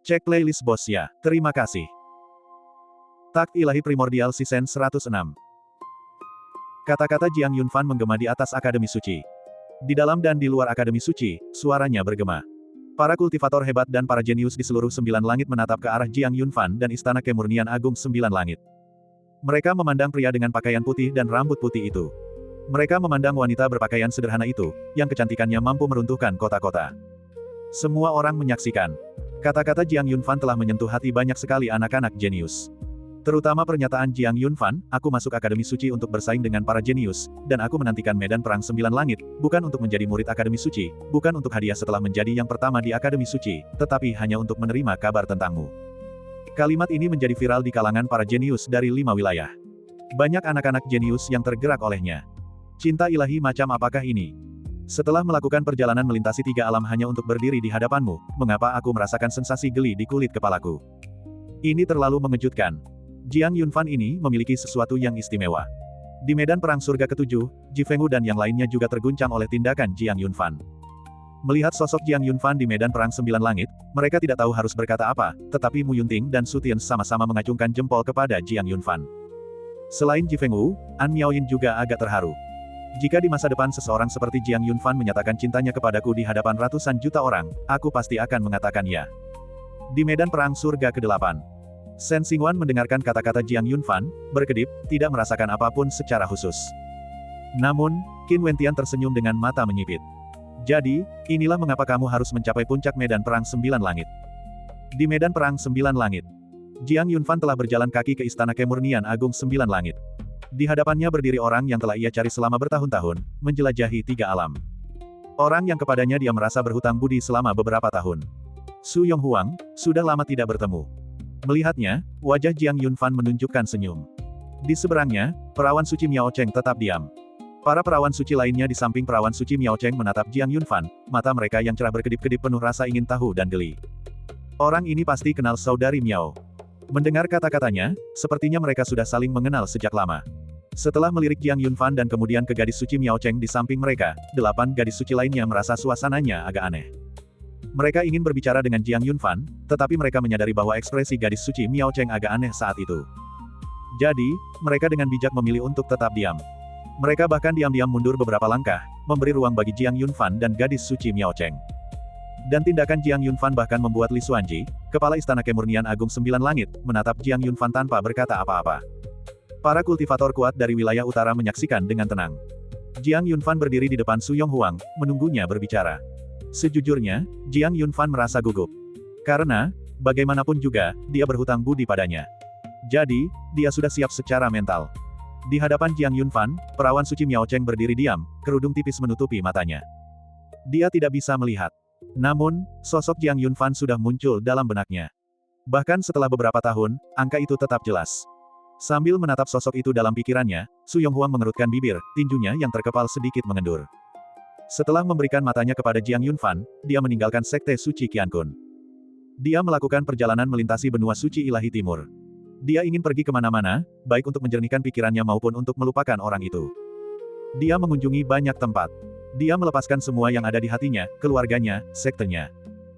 Cek playlist bos ya, terima kasih. Takt Ilahi Primordial Season 106. Kata-kata Jiang Yunfan menggema di atas Akademi Suci. Di dalam dan di luar Akademi Suci, suaranya bergema. Para kultivator hebat dan para jenius di seluruh 9 langit menatap ke arah Jiang Yunfan dan Istana Kemurnian Agung 9 Langit. Mereka memandang pria dengan pakaian putih dan rambut putih itu. Mereka memandang wanita berpakaian sederhana itu, yang kecantikannya mampu meruntuhkan kota-kota. Semua orang menyaksikan. Kata-kata Jiang Yunfan telah menyentuh hati banyak sekali anak-anak jenius. Terutama pernyataan Jiang Yunfan, aku masuk Akademi Suci untuk bersaing dengan para jenius, dan aku menantikan medan perang 9 langit, bukan untuk menjadi murid Akademi Suci, bukan untuk hadiah setelah menjadi yang pertama di Akademi Suci, tetapi hanya untuk menerima kabar tentangmu. Kalimat ini menjadi viral di kalangan para jenius dari 5 wilayah. Banyak anak-anak jenius yang tergerak olehnya. Cinta ilahi macam apakah ini? Setelah melakukan perjalanan melintasi 3 alam hanya untuk berdiri di hadapanmu, mengapa aku merasakan sensasi geli di kulit kepalaku? Ini terlalu mengejutkan. Jiang Yunfan ini memiliki sesuatu yang istimewa. Di medan perang surga ke-7, Ji Fengwu dan yang lainnya juga terguncang oleh tindakan Jiang Yunfan. Melihat sosok Jiang Yunfan di medan perang 9 langit, mereka tidak tahu harus berkata apa, tetapi Mu Yunting dan Su Tian sama-sama mengacungkan jempol kepada Jiang Yunfan. Selain Ji Fengwu, An Miaoyin juga agak terharu. Jika di masa depan seseorang seperti Jiang Yunfan menyatakan cintanya kepadaku di hadapan ratusan juta orang, aku pasti akan mengatakan ya. Di medan perang surga ke-8, Shen Xingwan mendengarkan kata-kata Jiang Yunfan, berkedip, tidak merasakan apapun secara khusus. Namun, Qin Wentian tersenyum dengan mata menyipit. Jadi, inilah mengapa kamu harus mencapai puncak medan perang 9 langit. Di medan perang 9 langit, Jiang Yunfan telah berjalan kaki ke Istana Kemurnian Agung 9 Langit. Di hadapannya berdiri orang yang telah ia cari selama bertahun-tahun, menjelajahi 3 alam. Orang yang kepadanya dia merasa berhutang budi selama beberapa tahun. Su Yonghuang, sudah lama tidak bertemu. Melihatnya, wajah Jiang Yunfan menunjukkan senyum. Di seberangnya, perawan suci Miao Cheng tetap diam. Para perawan suci lainnya di samping perawan suci Miao Cheng menatap Jiang Yunfan, mata mereka yang cerah berkedip-kedip penuh rasa ingin tahu dan geli. Orang ini pasti kenal saudari Miao. Mendengar kata-katanya, sepertinya mereka sudah saling mengenal sejak lama. Setelah melirik Jiang Yunfan dan kemudian ke gadis suci Miao Cheng di samping mereka, 8 gadis suci lainnya merasa suasananya agak aneh. Mereka ingin berbicara dengan Jiang Yunfan, tetapi mereka menyadari bahwa ekspresi gadis suci Miao Cheng agak aneh saat itu. Jadi, mereka dengan bijak memilih untuk tetap diam. Mereka bahkan diam-diam mundur beberapa langkah, memberi ruang bagi Jiang Yunfan dan gadis suci Miao Cheng. Dan tindakan Jiang Yunfan bahkan membuat Li Xuanji, kepala Istana Kemurnian Agung 9 Langit, menatap Jiang Yunfan tanpa berkata apa-apa. Para kultivator kuat dari wilayah utara menyaksikan dengan tenang. Jiang Yunfan berdiri di depan Su Yonghuang, menunggunya berbicara. Sejujurnya, Jiang Yunfan merasa gugup. Karena, bagaimanapun juga, dia berhutang budi padanya. Jadi, dia sudah siap secara mental. Di hadapan Jiang Yunfan, perawan suci Miao Cheng berdiri diam, kerudung tipis menutupi matanya. Dia tidak bisa melihat. Namun, sosok Jiang Yunfan sudah muncul dalam benaknya. Bahkan setelah beberapa tahun, angka itu tetap jelas. Sambil menatap sosok itu dalam pikirannya, Su Yonghuang mengerutkan bibir, tinjunya yang terkepal sedikit mengendur. Setelah memberikan matanya kepada Jiang Yunfan, dia meninggalkan Sekte Suci Qiankun. Dia melakukan perjalanan melintasi benua suci ilahi timur. Dia ingin pergi kemana-mana, baik untuk menjernihkan pikirannya maupun untuk melupakan orang itu. Dia mengunjungi banyak tempat. Dia melepaskan semua yang ada di hatinya, keluarganya, sektenya.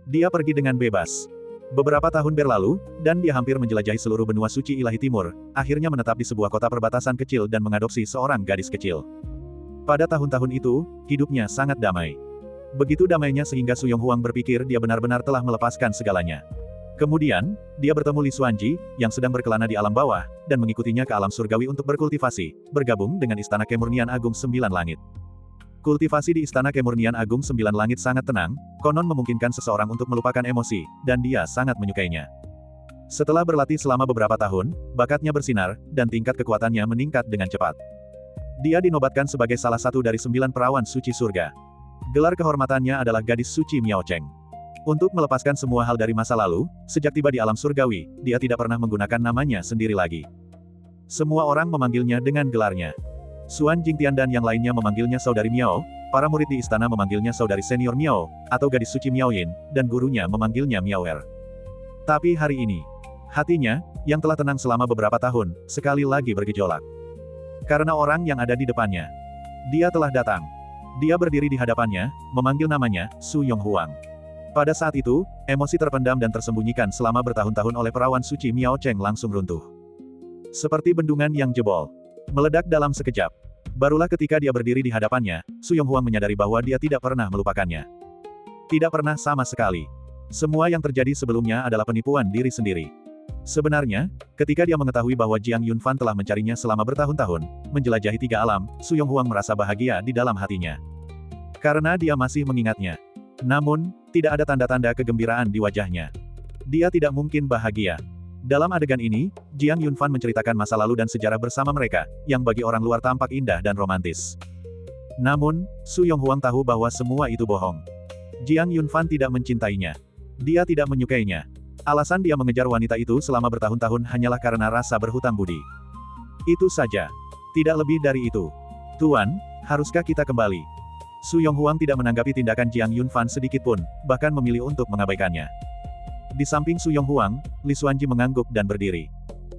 Dia pergi dengan bebas. Beberapa tahun berlalu, dan dia hampir menjelajahi seluruh benua suci ilahi timur, akhirnya menetap di sebuah kota perbatasan kecil dan mengadopsi seorang gadis kecil. Pada tahun-tahun itu, hidupnya sangat damai. Begitu damainya sehingga Su Yonghuang berpikir dia benar-benar telah melepaskan segalanya. Kemudian, dia bertemu Li Xuanji, yang sedang berkelana di alam bawah, dan mengikutinya ke alam surgawi untuk berkultivasi, bergabung dengan Istana Kemurnian Agung 9 Langit. Kultivasi di Istana Kemurnian Agung 9 Langit sangat tenang, konon memungkinkan seseorang untuk melupakan emosi, dan dia sangat menyukainya. Setelah berlatih selama beberapa tahun, bakatnya bersinar, dan tingkat kekuatannya meningkat dengan cepat. Dia dinobatkan sebagai salah satu dari 9 perawan suci surga. Gelar kehormatannya adalah Gadis Suci Miao Cheng. Untuk melepaskan semua hal dari masa lalu, sejak tiba di alam surgawi, dia tidak pernah menggunakan namanya sendiri lagi. Semua orang memanggilnya dengan gelarnya. Xuan Jingtian dan yang lainnya memanggilnya Saudari Miao, para murid di istana memanggilnya Saudari Senior Miao, atau Gadis Suci Miao Yin, dan gurunya memanggilnya Miao Er. Tapi hari ini, hatinya, yang telah tenang selama beberapa tahun, sekali lagi bergejolak. Karena orang yang ada di depannya. Dia telah datang. Dia berdiri di hadapannya, memanggil namanya, Su Yonghuang. Pada saat itu, emosi terpendam dan tersembunyikan selama bertahun-tahun oleh perawan suci Miao Cheng langsung runtuh. Seperti bendungan yang jebol. Meledak dalam sekejap. Barulah ketika dia berdiri di hadapannya, Su Yonghuang menyadari bahwa dia tidak pernah melupakannya. Tidak pernah sama sekali. Semua yang terjadi sebelumnya adalah penipuan diri sendiri. Sebenarnya, ketika dia mengetahui bahwa Jiang Yunfan telah mencarinya selama bertahun-tahun, menjelajahi 3 alam, Su Yonghuang merasa bahagia di dalam hatinya. Karena dia masih mengingatnya. Namun, tidak ada tanda-tanda kegembiraan di wajahnya. Dia tidak mungkin bahagia. Dalam adegan ini, Jiang Yunfan menceritakan masa lalu dan sejarah bersama mereka, yang bagi orang luar tampak indah dan romantis. Namun, Su Yonghuang tahu bahwa semua itu bohong. Jiang Yunfan tidak mencintainya. Dia tidak menyukainya. Alasan dia mengejar wanita itu selama bertahun-tahun hanyalah karena rasa berhutang budi. Itu saja. Tidak lebih dari itu. Tuan, haruskah kita kembali? Su Yonghuang tidak menanggapi tindakan Jiang Yunfan sedikit pun, bahkan memilih untuk mengabaikannya. Di samping Su Yonghuang, Li Xuanji mengangguk dan berdiri.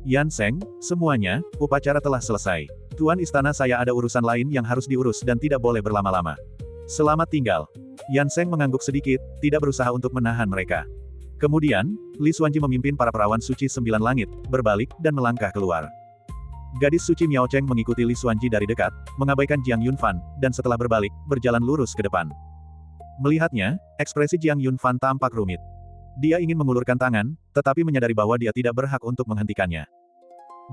Yan Seng, semuanya, upacara telah selesai. Tuan istana saya ada urusan lain yang harus diurus dan tidak boleh berlama-lama. Selamat tinggal. Yan Seng mengangguk sedikit, tidak berusaha untuk menahan mereka. Kemudian, Li Xuanji memimpin para perawan suci 9 langit, berbalik, dan melangkah keluar. Gadis suci Miao Cheng mengikuti Li Xuanji dari dekat, mengabaikan Jiang Yunfan, dan setelah berbalik, berjalan lurus ke depan. Melihatnya, ekspresi Jiang Yunfan tampak rumit. Dia ingin mengulurkan tangan, tetapi menyadari bahwa dia tidak berhak untuk menghentikannya.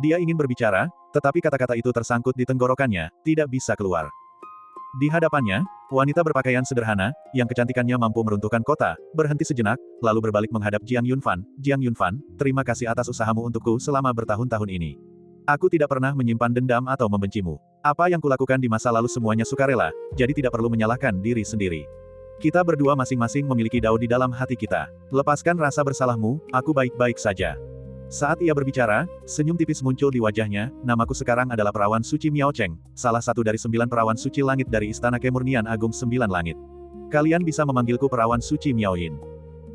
Dia ingin berbicara, tetapi kata-kata itu tersangkut di tenggorokannya, tidak bisa keluar. Di hadapannya, wanita berpakaian sederhana, yang kecantikannya mampu meruntuhkan kota, berhenti sejenak, lalu berbalik menghadap Jiang Yunfan. Jiang Yunfan, terima kasih atas usahamu untukku selama bertahun-tahun ini. Aku tidak pernah menyimpan dendam atau membencimu. Apa yang kulakukan di masa lalu semuanya sukarela, jadi tidak perlu menyalahkan diri sendiri. Kita berdua masing-masing memiliki Dao di dalam hati kita. Lepaskan rasa bersalahmu, aku baik-baik saja. Saat ia berbicara, senyum tipis muncul di wajahnya. Namaku sekarang adalah perawan suci Miao Cheng, salah satu dari 9 perawan suci langit dari Istana Kemurnian Agung 9 Langit. Kalian bisa memanggilku perawan suci Miao Yin.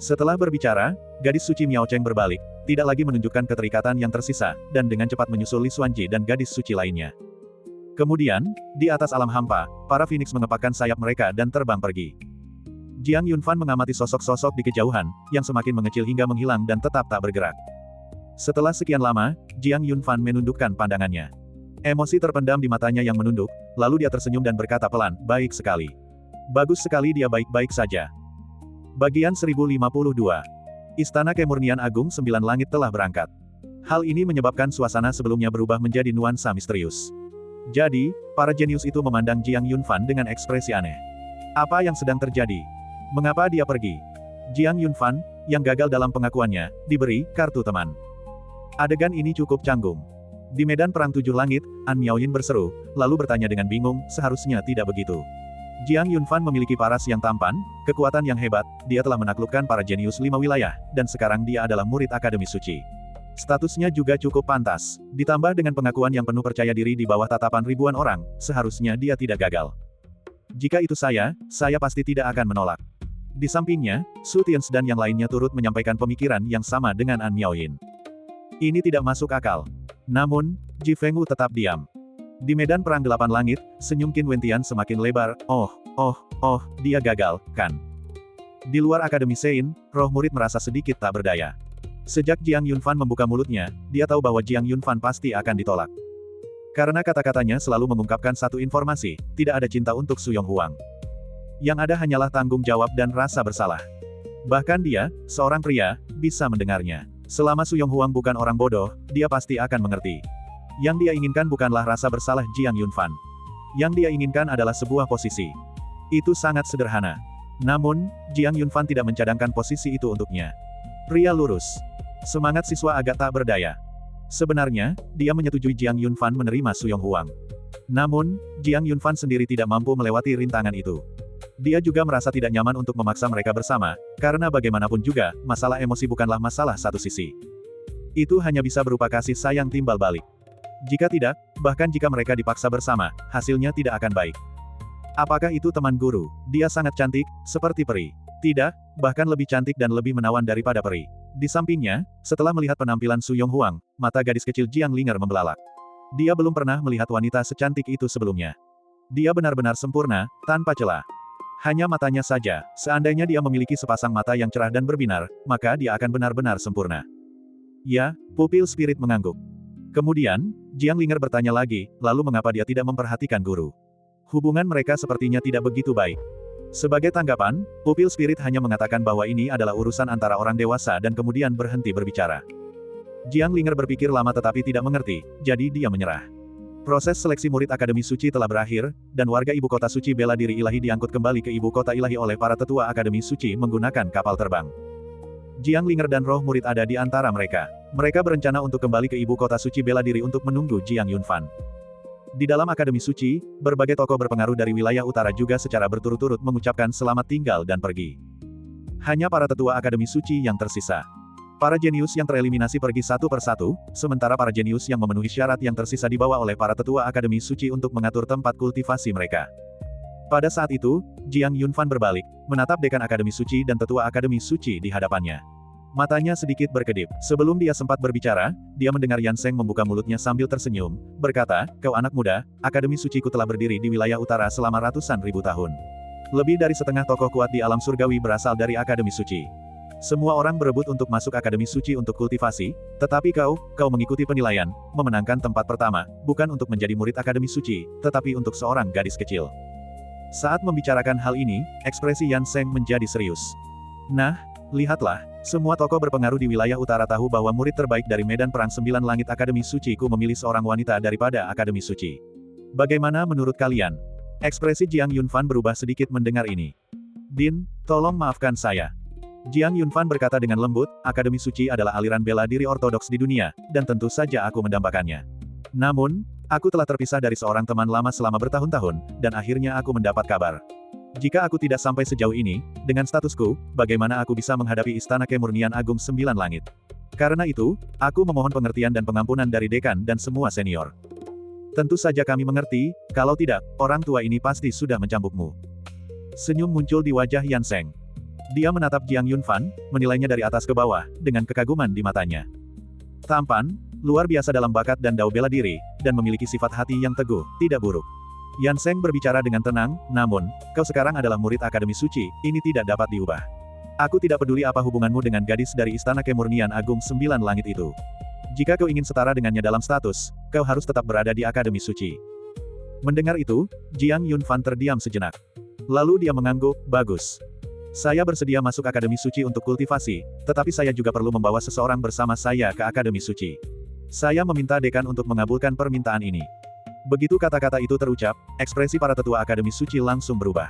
Setelah berbicara, gadis suci Miao Cheng berbalik, tidak lagi menunjukkan keterikatan yang tersisa, dan dengan cepat menyusul Li Xuanji dan gadis suci lainnya. Kemudian, di atas alam hampa, para Phoenix mengepakkan sayap mereka dan terbang pergi. Jiang Yunfan mengamati sosok-sosok di kejauhan, yang semakin mengecil hingga menghilang dan tetap tak bergerak. Setelah sekian lama, Jiang Yunfan menundukkan pandangannya. Emosi terpendam di matanya yang menunduk, lalu dia tersenyum dan berkata pelan, baik sekali. Bagus sekali dia baik-baik saja. Bagian 1052. Istana Kemurnian Agung 9 Langit telah berangkat. Hal ini menyebabkan suasana sebelumnya berubah menjadi nuansa misterius. Jadi, para jenius itu memandang Jiang Yunfan dengan ekspresi aneh. Apa yang sedang terjadi? Mengapa dia pergi? Jiang Yunfan, yang gagal dalam pengakuannya, diberi kartu teman. Adegan ini cukup canggung. Di medan perang 7 langit, An Miaoyin berseru, lalu bertanya dengan bingung, seharusnya tidak begitu. Jiang Yunfan memiliki paras yang tampan, kekuatan yang hebat, dia telah menaklukkan para jenius 5 wilayah, dan sekarang dia adalah murid Akademi Suci. Statusnya juga cukup pantas. Ditambah dengan pengakuan yang penuh percaya diri di bawah tatapan ribuan orang, seharusnya dia tidak gagal. Jika itu saya pasti tidak akan menolak. Di sampingnya, Su Tians dan yang lainnya turut menyampaikan pemikiran yang sama dengan An Miaoyin. Ini tidak masuk akal. Namun, Ji Fengwu tetap diam. Di medan perang 8 langit, senyum Qin Wentian semakin lebar, dia gagal, kan? Di luar Akademi Sein, roh murid merasa sedikit tak berdaya. Sejak Jiang Yunfan membuka mulutnya, dia tahu bahwa Jiang Yunfan pasti akan ditolak. Karena kata-katanya selalu mengungkapkan satu informasi, tidak ada cinta untuk Su Yonghuang. Yang ada hanyalah tanggung jawab dan rasa bersalah. Bahkan dia, seorang pria, bisa mendengarnya. Selama Su Yonghuang bukan orang bodoh, dia pasti akan mengerti. Yang dia inginkan bukanlah rasa bersalah Jiang Yunfan. Yang dia inginkan adalah sebuah posisi. Itu sangat sederhana. Namun, Jiang Yunfan tidak mencadangkan posisi itu untuknya. Pria lurus. Semangat siswa agak tak berdaya. Sebenarnya, dia menyetujui Jiang Yunfan menerima Su Yonghuang. Namun, Jiang Yunfan sendiri tidak mampu melewati rintangan itu. Dia juga merasa tidak nyaman untuk memaksa mereka bersama, karena bagaimanapun juga, masalah emosi bukanlah masalah satu sisi. Itu hanya bisa berupa kasih sayang timbal balik. Jika tidak, bahkan jika mereka dipaksa bersama, hasilnya tidak akan baik. Apakah itu teman guru? Dia sangat cantik, seperti peri. Tidak, bahkan lebih cantik dan lebih menawan daripada peri. Di sampingnya, setelah melihat penampilan Su Yonghuang, mata gadis kecil Jiang Linger membelalak. Dia belum pernah melihat wanita secantik itu sebelumnya. Dia benar-benar sempurna, tanpa celah. Hanya matanya saja, seandainya dia memiliki sepasang mata yang cerah dan berbinar, maka dia akan benar-benar sempurna. Ya, pupil spirit mengangguk. Kemudian, Jiang Linger bertanya lagi, lalu mengapa dia tidak memperhatikan guru? Hubungan mereka sepertinya tidak begitu baik. Sebagai tanggapan, pupil spirit hanya mengatakan bahwa ini adalah urusan antara orang dewasa dan kemudian berhenti berbicara. Jiang Linger berpikir lama tetapi tidak mengerti, jadi dia menyerah. Proses seleksi murid Akademi Suci telah berakhir, dan warga ibu kota suci bela diri ilahi diangkut kembali ke ibu kota ilahi oleh para tetua Akademi Suci menggunakan kapal terbang. Jiang Linger dan roh murid ada di antara mereka. Mereka berencana untuk kembali ke ibu kota suci bela diri untuk menunggu Jiang Yunfan. Di dalam Akademi Suci, berbagai tokoh berpengaruh dari wilayah utara juga secara berturut-turut mengucapkan selamat tinggal dan pergi. Hanya para tetua Akademi Suci yang tersisa. Para jenius yang tereliminasi pergi satu persatu, sementara para jenius yang memenuhi syarat yang tersisa dibawa oleh para tetua Akademi Suci untuk mengatur tempat kultivasi mereka. Pada saat itu, Jiang Yunfan berbalik, menatap dekan Akademi Suci dan tetua Akademi Suci di hadapannya. Matanya sedikit berkedip. Sebelum dia sempat berbicara, dia mendengar Yan Seng membuka mulutnya sambil tersenyum, berkata, "Kau anak muda, Akademi Suciku telah berdiri di wilayah utara selama ratusan ribu tahun. Lebih dari setengah tokoh kuat di alam surgawi berasal dari Akademi Suci. Semua orang berebut untuk masuk Akademi Suci untuk kultivasi, tetapi kau mengikuti penilaian, memenangkan tempat pertama, bukan untuk menjadi murid Akademi Suci, tetapi untuk seorang gadis kecil." Saat membicarakan hal ini, ekspresi Yan Seng menjadi serius. "Nah, lihatlah, semua tokoh berpengaruh di wilayah utara tahu bahwa murid terbaik dari medan perang 9 langit Akademi Suci ku memilih seorang wanita daripada Akademi Suci. Bagaimana menurut kalian?" Ekspresi Jiang Yunfan berubah sedikit mendengar ini. "Din, tolong maafkan saya." Jiang Yunfan berkata dengan lembut, "Akademi Suci adalah aliran bela diri ortodoks di dunia, dan tentu saja aku mendambakannya. Namun, aku telah terpisah dari seorang teman lama selama bertahun-tahun, dan akhirnya aku mendapat kabar. Jika aku tidak sampai sejauh ini, dengan statusku, bagaimana aku bisa menghadapi Istana Kemurnian Agung 9 Langit? Karena itu, aku memohon pengertian dan pengampunan dari dekan dan semua senior. Tentu saja kami mengerti, kalau tidak, orang tua ini pasti sudah mencambukmu." Senyum muncul di wajah Yan Seng. Dia menatap Jiang Yunfan, menilainya dari atas ke bawah, dengan kekaguman di matanya. Tampan, luar biasa dalam bakat dan dao bela diri, dan memiliki sifat hati yang teguh, tidak buruk. Yan Seng berbicara dengan tenang, "Namun, kau sekarang adalah murid Akademi Suci, ini tidak dapat diubah. Aku tidak peduli apa hubunganmu dengan gadis dari Istana Kemurnian Agung 9 Langit itu. Jika kau ingin setara dengannya dalam status, kau harus tetap berada di Akademi Suci." Mendengar itu, Jiang Yunfan terdiam sejenak. Lalu dia mengangguk, "Bagus. Saya bersedia masuk Akademi Suci untuk kultivasi, tetapi saya juga perlu membawa seseorang bersama saya ke Akademi Suci. Saya meminta dekan untuk mengabulkan permintaan ini." Begitu kata-kata itu terucap, ekspresi para tetua Akademi Suci langsung berubah.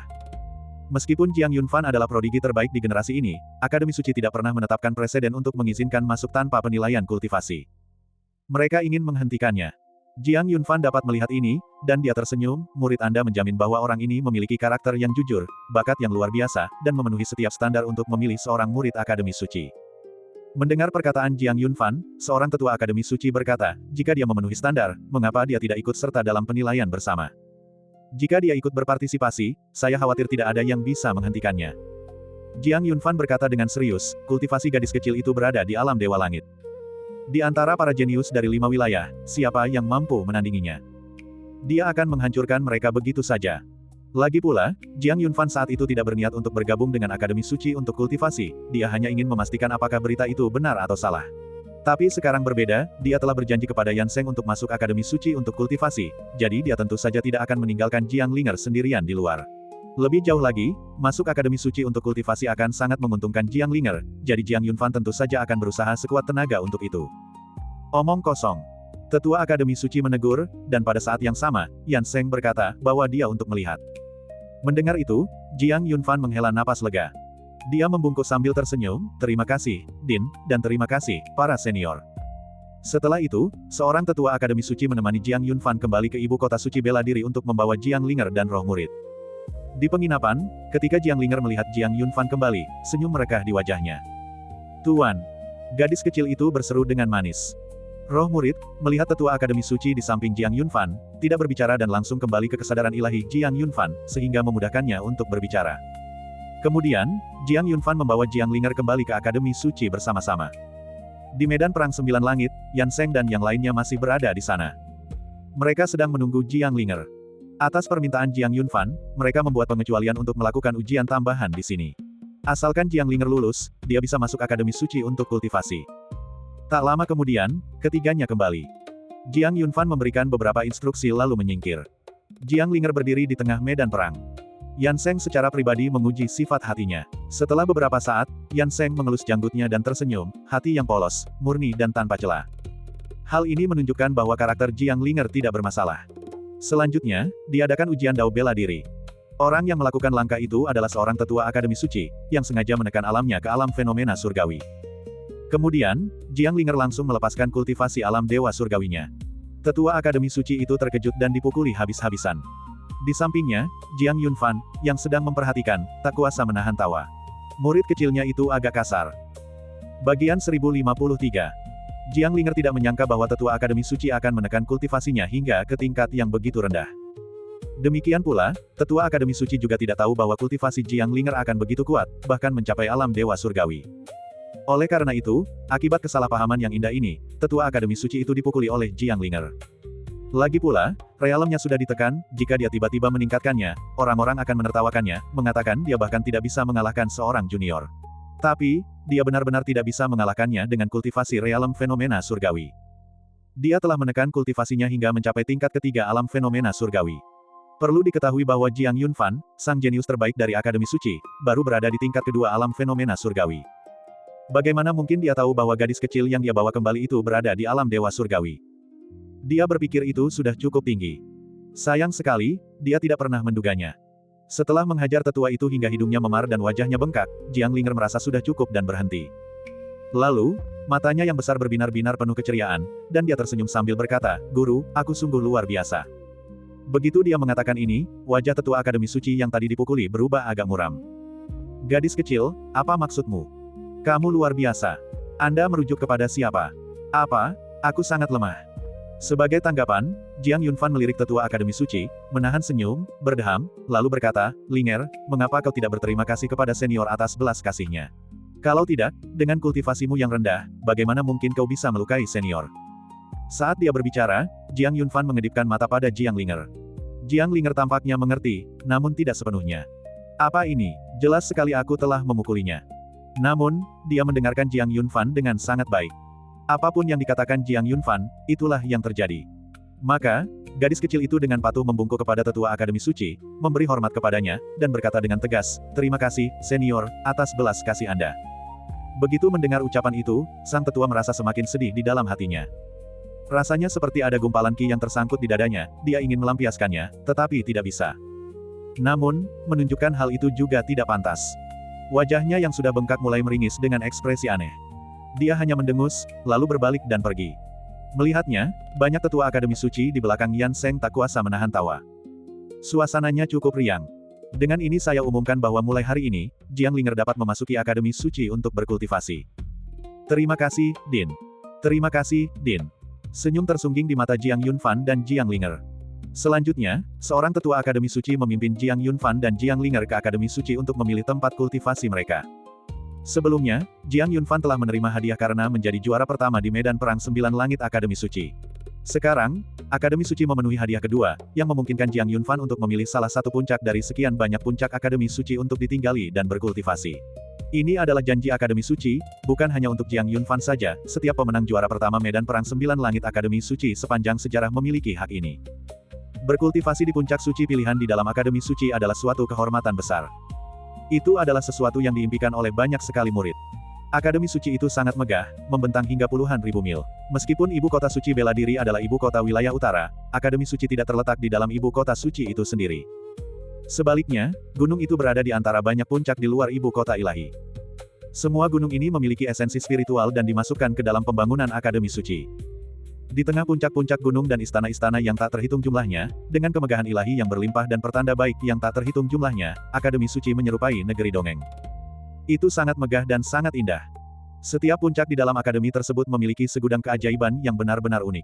Meskipun Jiang Yunfan adalah prodigi terbaik di generasi ini, Akademi Suci tidak pernah menetapkan preseden untuk mengizinkan masuk tanpa penilaian kultivasi. Mereka ingin menghentikannya. Jiang Yunfan dapat melihat ini, dan dia tersenyum, "Murid Anda menjamin bahwa orang ini memiliki karakter yang jujur, bakat yang luar biasa, dan memenuhi setiap standar untuk memilih seorang murid Akademi Suci." Mendengar perkataan Jiang Yunfan, seorang tetua Akademi Suci berkata, "Jika dia memenuhi standar, mengapa dia tidak ikut serta dalam penilaian bersama? Jika dia ikut berpartisipasi, saya khawatir tidak ada yang bisa menghentikannya." Jiang Yunfan berkata dengan serius, "Kultivasi gadis kecil itu berada di alam Dewa Langit. Di antara para jenius dari 5 wilayah, siapa yang mampu menandinginya? Dia akan menghancurkan mereka begitu saja." Lagi pula, Jiang Yunfan saat itu tidak berniat untuk bergabung dengan Akademi Suci untuk kultivasi, dia hanya ingin memastikan apakah berita itu benar atau salah. Tapi sekarang berbeda, dia telah berjanji kepada Yan Seng untuk masuk Akademi Suci untuk kultivasi, jadi dia tentu saja tidak akan meninggalkan Jiang Linger sendirian di luar. Lebih jauh lagi, masuk Akademi Suci untuk kultivasi akan sangat menguntungkan Jiang Linger, jadi Jiang Yunfan tentu saja akan berusaha sekuat tenaga untuk itu. Omong kosong. Tetua Akademi Suci menegur, dan pada saat yang sama, Yan Seng berkata, bahwa dia untuk melihat. Mendengar itu, Jiang Yunfan menghela napas lega. Dia membungkuk sambil tersenyum, "Terima kasih, Din, dan terima kasih, para senior." Setelah itu, seorang tetua Akademi Suci menemani Jiang Yunfan kembali ke ibu kota suci bela diri untuk membawa Jiang Linger dan roh murid. Di penginapan, ketika Jiang Linger melihat Jiang Yunfan kembali, senyum merekah di wajahnya. "Tuan." Gadis kecil itu berseru dengan manis. Roh murid, melihat tetua Akademi Suci di samping Jiang Yunfan, tidak berbicara dan langsung kembali ke kesadaran ilahi Jiang Yunfan, sehingga memudahkannya untuk berbicara. Kemudian, Jiang Yunfan membawa Jiang Linger kembali ke Akademi Suci bersama-sama. Di medan perang 9 langit, Yan Seng dan yang lainnya masih berada di sana. Mereka sedang menunggu Jiang Linger. Atas permintaan Jiang Yunfan, mereka membuat pengecualian untuk melakukan ujian tambahan di sini. Asalkan Jiang Linger lulus, dia bisa masuk Akademi Suci untuk kultivasi. Tak lama kemudian, ketiganya kembali. Jiang Yunfan memberikan beberapa instruksi lalu menyingkir. Jiang Linger berdiri di tengah medan perang. Yan Seng secara pribadi menguji sifat hatinya. Setelah beberapa saat, Yan Seng mengelus janggutnya dan tersenyum, hati yang polos, murni dan tanpa celah. Hal ini menunjukkan bahwa karakter Jiang Linger tidak bermasalah. Selanjutnya, diadakan ujian dao bela diri. Orang yang melakukan langkah itu adalah seorang tetua Akademi Suci, yang sengaja menekan alamnya ke alam fenomena surgawi. Kemudian, Jiang Linger langsung melepaskan kultivasi alam dewa surgawinya. Tetua Akademi Suci itu terkejut dan dipukuli habis-habisan. Di sampingnya, Jiang Yunfan, yang sedang memperhatikan, tak kuasa menahan tawa. Murid kecilnya itu agak kasar. Bagian 1053. Jiang Linger tidak menyangka bahwa tetua Akademi Suci akan menekan kultivasinya hingga ke tingkat yang begitu rendah. Demikian pula, tetua Akademi Suci juga tidak tahu bahwa kultivasi Jiang Linger akan begitu kuat, bahkan mencapai alam dewa surgawi. Oleh karena itu, akibat kesalahpahaman yang indah ini, tetua Akademi Suci itu dipukuli oleh Jiang Linger. Lagi pula, realemnya sudah ditekan, jika dia tiba-tiba meningkatkannya, orang-orang akan menertawakannya, mengatakan dia bahkan tidak bisa mengalahkan seorang junior. Tapi, dia benar-benar tidak bisa mengalahkannya dengan kultivasi realem fenomena surgawi. Dia telah menekan kultivasinya hingga mencapai tingkat ketiga alam fenomena surgawi. Perlu diketahui bahwa Jiang Yunfan, sang jenius terbaik dari Akademi Suci, baru berada di tingkat kedua alam fenomena surgawi. Bagaimana mungkin dia tahu bahwa gadis kecil yang dia bawa kembali itu berada di alam dewa surgawi? Dia berpikir itu sudah cukup tinggi. Sayang sekali, dia tidak pernah menduganya. Setelah menghajar tetua itu hingga hidungnya memar dan wajahnya bengkak, Jiang Linger merasa sudah cukup dan berhenti. Lalu, matanya yang besar berbinar-binar penuh keceriaan, dan dia tersenyum sambil berkata, "Guru, aku sungguh luar biasa." Begitu dia mengatakan ini, wajah tetua Akademi Suci yang tadi dipukuli berubah agak muram. "Gadis kecil, apa maksudmu? Kamu luar biasa. Anda merujuk kepada siapa?" "Apa? Aku sangat lemah." Sebagai tanggapan, Jiang Yunfan melirik tetua Akademi Suci, menahan senyum, berdeham, lalu berkata, "Linger, mengapa kau tidak berterima kasih kepada senior atas belas kasihnya? Kalau tidak, dengan kultivasimu yang rendah, bagaimana mungkin kau bisa melukai senior?" Saat dia berbicara, Jiang Yunfan mengedipkan mata pada Jiang Linger. Jiang Linger tampaknya mengerti, namun tidak sepenuhnya. "Apa ini? Jelas sekali aku telah memukulinya." Namun, dia mendengarkan Jiang Yunfan dengan sangat baik. Apapun yang dikatakan Jiang Yunfan, itulah yang terjadi. Maka, gadis kecil itu dengan patuh membungkuk kepada tetua Akademi Suci, memberi hormat kepadanya, dan berkata dengan tegas, "Terima kasih, senior, atas belas kasih Anda." Begitu mendengar ucapan itu, sang tetua merasa semakin sedih di dalam hatinya. Rasanya seperti ada gumpalan ki yang tersangkut di dadanya, dia ingin melampiaskannya, tetapi tidak bisa. Namun, menunjukkan hal itu juga tidak pantas. Wajahnya yang sudah bengkak mulai meringis dengan ekspresi aneh. Dia hanya mendengus, lalu berbalik dan pergi. Melihatnya, banyak tetua Akademi Suci di belakang Yan Seng tak kuasa menahan tawa. Suasananya cukup riang. Dengan ini saya umumkan bahwa mulai hari ini, Jiang Linger dapat memasuki Akademi Suci untuk berkultivasi. Terima kasih, Din. Terima kasih, Din. Senyum tersungging di mata Jiang Yunfan dan Jiang Linger. Selanjutnya, seorang tetua Akademi Suci memimpin Jiang Yunfan dan Jiang Linger ke Akademi Suci untuk memilih tempat kultivasi mereka. Sebelumnya, Jiang Yunfan telah menerima hadiah karena menjadi juara pertama di medan perang 9 langit Akademi Suci. Sekarang, Akademi Suci memenuhi hadiah kedua, yang memungkinkan Jiang Yunfan untuk memilih salah satu puncak dari sekian banyak puncak Akademi Suci untuk ditinggali dan berkultivasi. Ini adalah janji Akademi Suci, bukan hanya untuk Jiang Yunfan saja, setiap pemenang juara pertama medan perang 9 langit Akademi Suci sepanjang sejarah memiliki hak ini. Berkultivasi di puncak suci pilihan di dalam Akademi Suci adalah suatu kehormatan besar. Itu adalah sesuatu yang diimpikan oleh banyak sekali murid. Akademi Suci itu sangat megah, membentang hingga puluhan ribu mil. Meskipun ibu kota suci bela diri adalah ibu kota wilayah utara, Akademi Suci tidak terletak di dalam ibu kota suci itu sendiri. Sebaliknya, gunung itu berada di antara banyak puncak di luar ibu kota ilahi. Semua gunung ini memiliki esensi spiritual dan dimasukkan ke dalam pembangunan Akademi Suci. Di tengah puncak-puncak gunung dan istana-istana yang tak terhitung jumlahnya, dengan kemegahan ilahi yang berlimpah dan pertanda baik yang tak terhitung jumlahnya, Akademi Suci menyerupai negeri dongeng. Itu sangat megah dan sangat indah. Setiap puncak di dalam akademi tersebut memiliki segudang keajaiban yang benar-benar unik.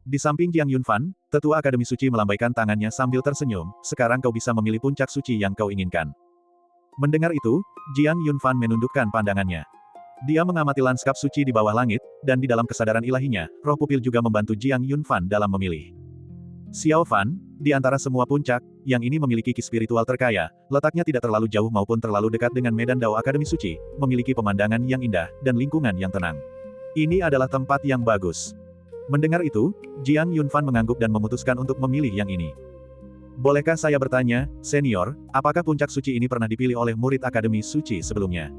Di samping Jiang Yunfan, tetua Akademi Suci melambaikan tangannya sambil tersenyum, "Sekarang kau bisa memilih puncak suci yang kau inginkan." Mendengar itu, Jiang Yunfan menundukkan pandangannya. Dia mengamati lanskap suci di bawah langit, dan di dalam kesadaran ilahinya, roh pupil juga membantu Jiang Yunfan dalam memilih. Xiao Fan, di antara semua puncak, yang ini memiliki ki spiritual terkaya, letaknya tidak terlalu jauh maupun terlalu dekat dengan medan Dao Akademi Suci, memiliki pemandangan yang indah, dan lingkungan yang tenang. Ini adalah tempat yang bagus. Mendengar itu, Jiang Yunfan mengangguk dan memutuskan untuk memilih yang ini. Bolehkah saya bertanya, senior, apakah puncak suci ini pernah dipilih oleh murid Akademi Suci sebelumnya?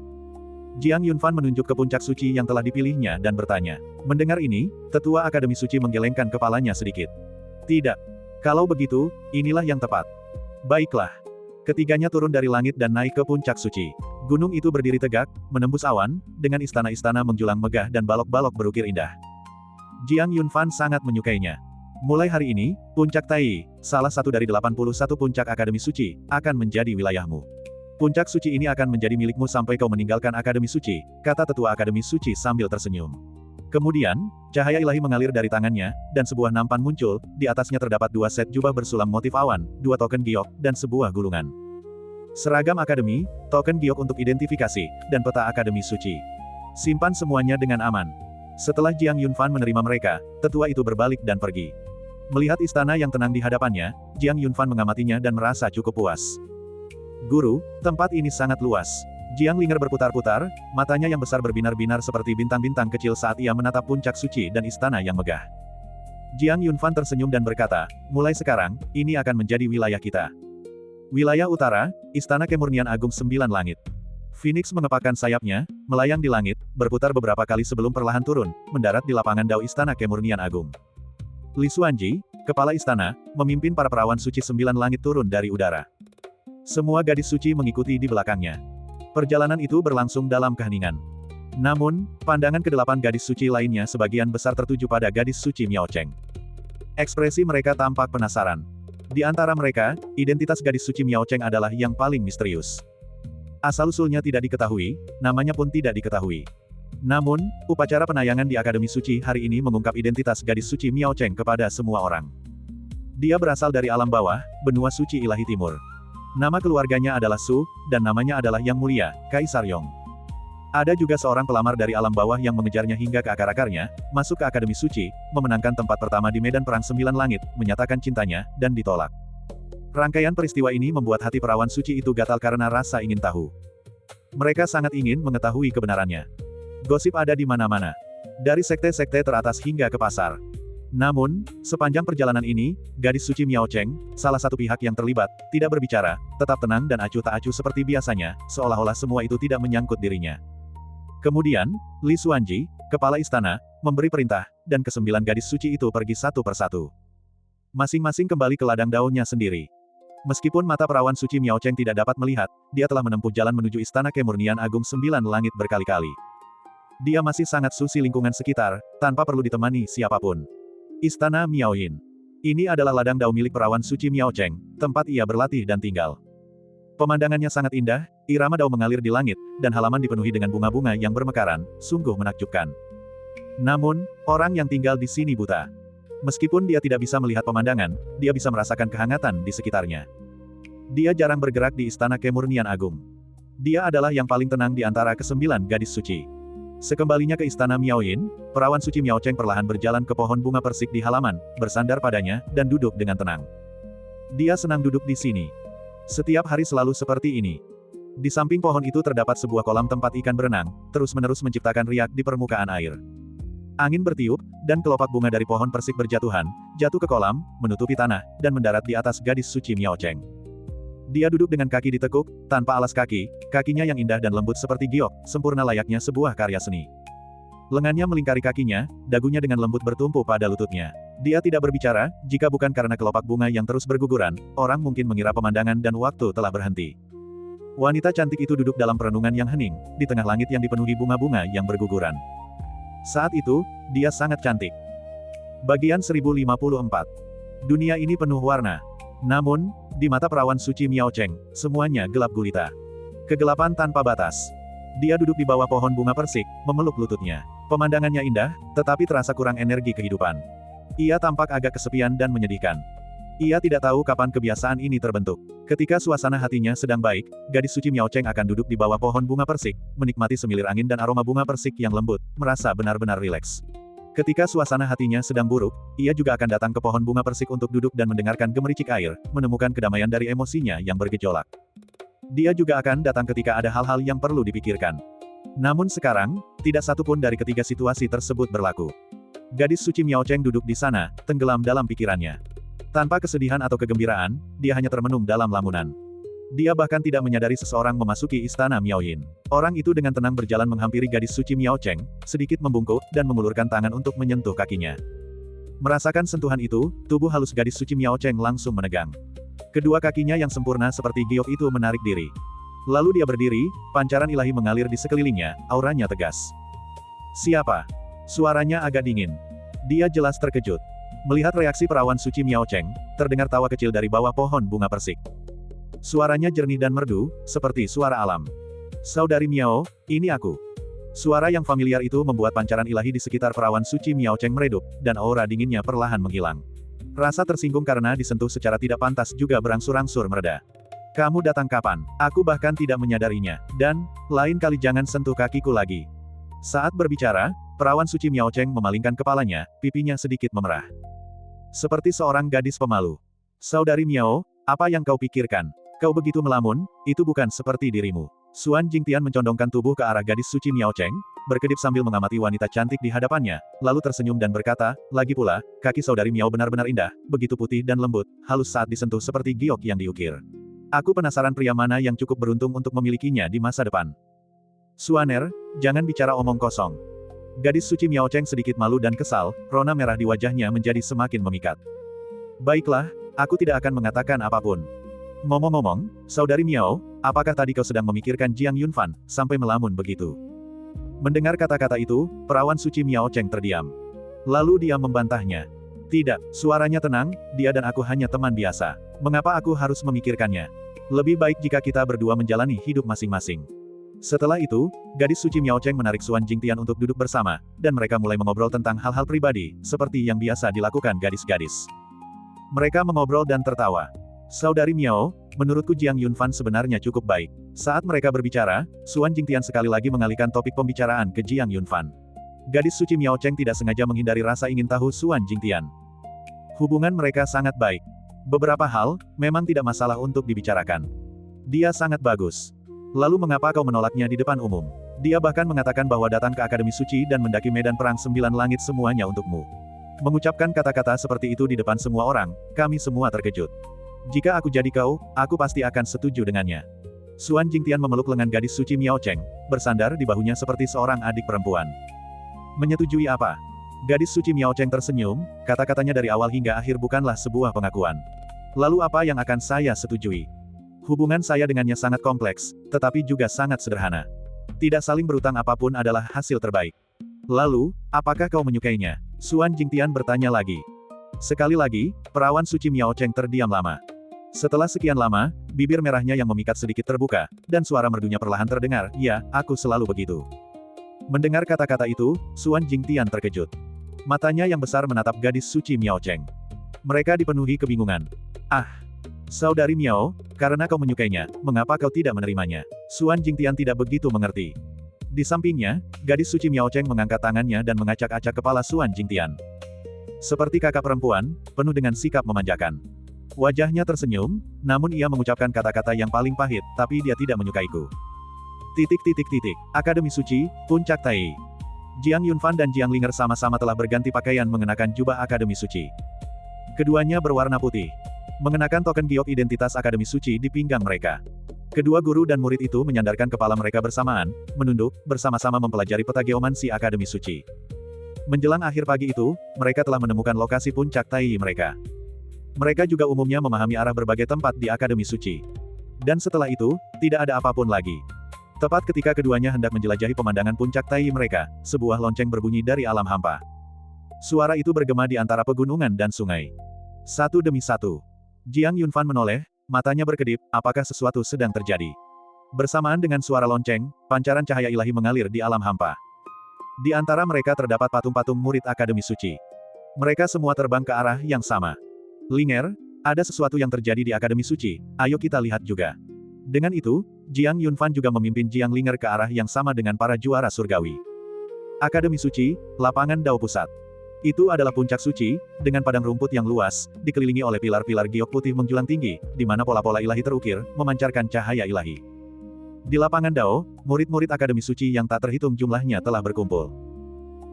Jiang Yunfan menunjuk ke puncak suci yang telah dipilihnya dan bertanya. Mendengar ini, tetua Akademi Suci menggelengkan kepalanya sedikit. Tidak. Kalau begitu, inilah yang tepat. Baiklah. Ketiganya turun dari langit dan naik ke puncak suci. Gunung itu berdiri tegak, menembus awan, dengan istana-istana menjulang megah dan balok-balok berukir indah. Jiang Yunfan sangat menyukainya. Mulai hari ini, Puncak Tai, salah satu dari 81 puncak Akademi Suci, akan menjadi wilayahmu. Puncak suci ini akan menjadi milikmu sampai kau meninggalkan Akademi Suci, kata tetua Akademi Suci sambil tersenyum. Kemudian, cahaya ilahi mengalir dari tangannya, dan sebuah nampan muncul, di atasnya terdapat 2 set jubah bersulam motif awan, 2 token giok, dan sebuah gulungan. Seragam Akademi, token giok untuk identifikasi, dan peta Akademi Suci. Simpan semuanya dengan aman. Setelah Jiang Yunfan menerima mereka, tetua itu berbalik dan pergi. Melihat istana yang tenang di hadapannya, Jiang Yunfan mengamatinya dan merasa cukup puas. Guru, tempat ini sangat luas. Jiang Linger berputar-putar, matanya yang besar berbinar-binar seperti bintang-bintang kecil saat ia menatap puncak suci dan istana yang megah. Jiang Yunfan tersenyum dan berkata, mulai sekarang, ini akan menjadi wilayah kita. Wilayah utara, Istana Kemurnian Agung 9 Langit. Phoenix mengepakkan sayapnya, melayang di langit, berputar beberapa kali sebelum perlahan turun, mendarat di lapangan Dao Istana Kemurnian Agung. Li Xuanji, kepala istana, memimpin para perawan suci 9 langit turun dari udara. Semua gadis suci mengikuti di belakangnya. Perjalanan itu berlangsung dalam keheningan. Namun, pandangan ke-8 gadis suci lainnya sebagian besar tertuju pada gadis suci Miao Cheng. Ekspresi mereka tampak penasaran. Di antara mereka, identitas gadis suci Miao Cheng adalah yang paling misterius. Asal-usulnya tidak diketahui, namanya pun tidak diketahui. Namun, upacara penayangan di Akademi Suci hari ini mengungkap identitas gadis suci Miao Cheng kepada semua orang. Dia berasal dari alam bawah, benua suci ilahi timur. Nama keluarganya adalah Su, dan namanya adalah Yang Mulia, Kaisar Yong. Ada juga seorang pelamar dari alam bawah yang mengejarnya hingga ke akar-akarnya, masuk ke Akademi Suci, memenangkan tempat pertama di medan perang 9 langit, menyatakan cintanya, dan ditolak. Rangkaian peristiwa ini membuat hati perawan suci itu gatal karena rasa ingin tahu. Mereka sangat ingin mengetahui kebenarannya. Gosip ada di mana-mana. Dari sekte-sekte teratas hingga ke pasar. Namun, sepanjang perjalanan ini, gadis suci Miao Cheng, salah satu pihak yang terlibat, tidak berbicara, tetap tenang dan acuh tak acuh seperti biasanya, seolah-olah semua itu tidak menyangkut dirinya. Kemudian, Li Xuanji, kepala istana, memberi perintah, dan ke-9 gadis suci itu pergi satu persatu. Masing-masing kembali ke ladang daunnya sendiri. Meskipun mata perawan suci Miao Cheng tidak dapat melihat, dia telah menempuh jalan menuju Istana Kemurnian Agung 9 Langit berkali-kali. Dia masih sangat suci lingkungan sekitar, tanpa perlu ditemani siapapun. Istana Miao Yin. Ini adalah ladang dao milik perawan suci Miao Cheng, tempat ia berlatih dan tinggal. Pemandangannya sangat indah, irama dao mengalir di langit, dan halaman dipenuhi dengan bunga-bunga yang bermekaran, sungguh menakjubkan. Namun, orang yang tinggal di sini buta. Meskipun dia tidak bisa melihat pemandangan, dia bisa merasakan kehangatan di sekitarnya. Dia jarang bergerak di Istana Kemurnian Agung. Dia adalah yang paling tenang di antara ke-9 gadis suci. Sekembalinya ke Istana Miao Yin, perawan suci Miao Cheng perlahan berjalan ke pohon bunga persik di halaman, bersandar padanya, dan duduk dengan tenang. Dia senang duduk di sini. Setiap hari selalu seperti ini. Di samping pohon itu terdapat sebuah kolam tempat ikan berenang, terus-menerus menciptakan riak di permukaan air. Angin bertiup, dan kelopak bunga dari pohon persik berjatuhan, jatuh ke kolam, menutupi tanah, dan mendarat di atas gadis suci Miao Cheng. Dia duduk dengan kaki ditekuk, tanpa alas kaki, kakinya yang indah dan lembut seperti giok, sempurna layaknya sebuah karya seni. Lengannya melingkari kakinya, dagunya dengan lembut bertumpu pada lututnya. Dia tidak berbicara, jika bukan karena kelopak bunga yang terus berguguran, orang mungkin mengira pemandangan dan waktu telah berhenti. Wanita cantik itu duduk dalam perenungan yang hening, di tengah langit yang dipenuhi bunga-bunga yang berguguran. Saat itu, dia sangat cantik. Bagian 1054. Dunia ini penuh warna. Namun, di mata perawan suci Miao Cheng, semuanya gelap gulita. Kegelapan tanpa batas. Dia duduk di bawah pohon bunga persik, memeluk lututnya. Pemandangannya indah, tetapi terasa kurang energi kehidupan. Ia tampak agak kesepian dan menyedihkan. Ia tidak tahu kapan kebiasaan ini terbentuk. Ketika suasana hatinya sedang baik, gadis suci Miao Cheng akan duduk di bawah pohon bunga persik, menikmati semilir angin dan aroma bunga persik yang lembut, merasa benar-benar rileks. Ketika suasana hatinya sedang buruk, ia juga akan datang ke pohon bunga persik untuk duduk dan mendengarkan gemericik air, menemukan kedamaian dari emosinya yang bergejolak. Dia juga akan datang ketika ada hal-hal yang perlu dipikirkan. Namun sekarang, tidak satu pun dari ketiga situasi tersebut berlaku. Gadis suci Miao Cheng duduk di sana, tenggelam dalam pikirannya. Tanpa kesedihan atau kegembiraan, dia hanya termenung dalam lamunan. Dia bahkan tidak menyadari seseorang memasuki istana Miao Yin. Orang itu dengan tenang berjalan menghampiri gadis suci Miao Cheng, sedikit membungkuk, dan mengulurkan tangan untuk menyentuh kakinya. Merasakan sentuhan itu, tubuh halus gadis suci Miao Cheng langsung menegang. Kedua kakinya yang sempurna seperti giok itu menarik diri. Lalu dia berdiri, pancaran ilahi mengalir di sekelilingnya, auranya tegas. Siapa? Suaranya agak dingin. Dia jelas terkejut. Melihat reaksi perawan suci Miao Cheng, terdengar tawa kecil dari bawah pohon bunga persik. Suaranya jernih dan merdu, seperti suara alam. Saudari Miao, ini aku. Suara yang familiar itu membuat pancaran ilahi di sekitar perawan suci Miao Cheng meredup, dan aura dinginnya perlahan menghilang. Rasa tersinggung karena disentuh secara tidak pantas juga berangsur-angsur mereda. Kamu datang kapan? Aku bahkan tidak menyadarinya, dan, lain kali jangan sentuh kakiku lagi. Saat berbicara, perawan suci Miao Cheng memalingkan kepalanya, pipinya sedikit memerah. Seperti seorang gadis pemalu. Saudari Miao, apa yang kau pikirkan? Kau begitu melamun, itu bukan seperti dirimu. Suan Jingtian mencondongkan tubuh ke arah gadis suci Miao Cheng, berkedip sambil mengamati wanita cantik di hadapannya, lalu tersenyum dan berkata, lagi pula, kaki saudari Miao benar-benar indah, begitu putih dan lembut, halus saat disentuh seperti giok yang diukir. Aku penasaran pria mana yang cukup beruntung untuk memilikinya di masa depan. Suaner, jangan bicara omong kosong. Gadis suci Miao Cheng sedikit malu dan kesal, rona merah di wajahnya menjadi semakin memikat. Baiklah, aku tidak akan mengatakan apapun. Ngomong-ngomong, saudari Miao, apakah tadi kau sedang memikirkan Jiang Yunfan, sampai melamun begitu? Mendengar kata-kata itu, perawan suci Miao Cheng terdiam. Lalu dia membantahnya. Tidak, suaranya tenang, dia dan aku hanya teman biasa. Mengapa aku harus memikirkannya? Lebih baik jika kita berdua menjalani hidup masing-masing. Setelah itu, gadis suci Miao Cheng menarik Suan Jingtian untuk duduk bersama, dan mereka mulai mengobrol tentang hal-hal pribadi, seperti yang biasa dilakukan gadis-gadis. Mereka mengobrol dan tertawa. Saudari Miao, menurutku Jiang Yunfan sebenarnya cukup baik. Saat mereka berbicara, Suan Jingtian sekali lagi mengalihkan topik pembicaraan ke Jiang Yunfan. Gadis suci Miao Cheng tidak sengaja menghindari rasa ingin tahu Suan Jingtian. Hubungan mereka sangat baik. Beberapa hal, memang tidak masalah untuk dibicarakan. Dia sangat bagus. Lalu mengapa kau menolaknya di depan umum? Dia bahkan mengatakan bahwa datang ke Akademi Suci dan mendaki medan perang 9 langit semuanya untukmu. Mengucapkan kata-kata seperti itu di depan semua orang, kami semua terkejut. Jika aku jadi kau, aku pasti akan setuju dengannya. Suan Jingtian memeluk lengan gadis suci Miao Cheng, bersandar di bahunya seperti seorang adik perempuan. Menyetujui apa? Gadis suci Miao Cheng tersenyum, kata-katanya dari awal hingga akhir bukanlah sebuah pengakuan. Lalu apa yang akan saya setujui? Hubungan saya dengannya sangat kompleks, tetapi juga sangat sederhana. Tidak saling berutang apapun adalah hasil terbaik. Lalu, apakah kau menyukainya? Suan Jingtian bertanya lagi. Sekali lagi, perawan suci Miao Cheng terdiam lama. Setelah sekian lama, bibir merahnya yang memikat sedikit terbuka, dan suara merdunya perlahan terdengar, ya, aku selalu begitu. Mendengar kata-kata itu, Suan Jingtian terkejut. Matanya yang besar menatap gadis suci Miao Cheng. Mereka dipenuhi kebingungan. Ah, saudari Miao, karena kau menyukainya, mengapa kau tidak menerimanya? Suan Jingtian tidak begitu mengerti. Di sampingnya, gadis suci Miao Cheng mengangkat tangannya dan mengacak-acak kepala Suan Jingtian. Seperti kakak perempuan, penuh dengan sikap memanjakan. Wajahnya tersenyum, namun ia mengucapkan kata-kata yang paling pahit, tapi dia tidak menyukaiku. Akademi Suci, Puncak Tai. Jiang Yunfan dan Jiang Linger sama-sama telah berganti pakaian mengenakan jubah Akademi Suci. Keduanya berwarna putih. Mengenakan token giok identitas Akademi Suci di pinggang mereka. Kedua guru dan murid itu menyandarkan kepala mereka bersamaan, menunduk, bersama-sama mempelajari peta geomansi Akademi Suci. Menjelang akhir pagi itu, mereka telah menemukan lokasi puncak Tai mereka. Mereka juga umumnya memahami arah berbagai tempat di Akademi Suci. Dan setelah itu, tidak ada apapun lagi. Tepat ketika keduanya hendak menjelajahi pemandangan puncak Tai mereka, sebuah lonceng berbunyi dari alam hampa. Suara itu bergema di antara pegunungan dan sungai. Satu demi satu. Jiang Yunfan menoleh, matanya berkedip, apakah sesuatu sedang terjadi? Bersamaan dengan suara lonceng, pancaran cahaya ilahi mengalir di alam hampa. Di antara mereka terdapat patung-patung murid Akademi Suci. Mereka semua terbang ke arah yang sama. Linger, ada sesuatu yang terjadi di Akademi Suci, ayo kita lihat juga. Dengan itu, Jiang Yunfan juga memimpin Jiang Linger ke arah yang sama dengan para juara surgawi. Akademi Suci, Lapangan Dao Pusat. Itu adalah puncak suci, dengan padang rumput yang luas, dikelilingi oleh pilar-pilar giok putih menjulang tinggi, di mana pola-pola ilahi terukir, memancarkan cahaya ilahi. Di lapangan Dao, murid-murid Akademi Suci yang tak terhitung jumlahnya telah berkumpul.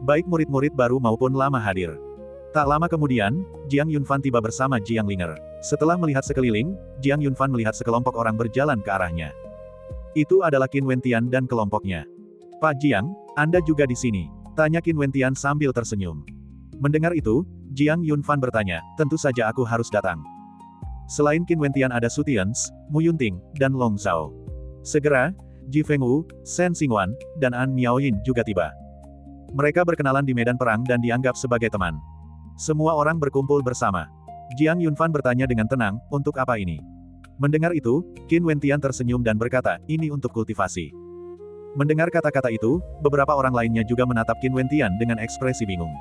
Baik murid-murid baru maupun lama hadir. Tak lama kemudian, Jiang Yunfan tiba bersama Jiang Linger. Setelah melihat sekeliling, Jiang Yunfan melihat sekelompok orang berjalan ke arahnya. Itu adalah Qin Wentian dan kelompoknya. "Pak Jiang, Anda juga di sini?" tanya Qin Wentian sambil tersenyum. Mendengar itu, Jiang Yunfan bertanya, "Tentu saja aku harus datang." Selain Qin Wentian ada Su Tians, Mu Yunting, dan Long Zhao. Segera, Ji Fengwu, Shen Xingwan, dan An Miaoyin juga tiba. Mereka berkenalan di medan perang dan dianggap sebagai teman. Semua orang berkumpul bersama. Jiang Yunfan bertanya dengan tenang, "Untuk apa ini?" Mendengar itu, Qin Wentian tersenyum dan berkata, "Ini untuk kultivasi." Mendengar kata-kata itu, beberapa orang lainnya juga menatap Qin Wentian dengan ekspresi bingung.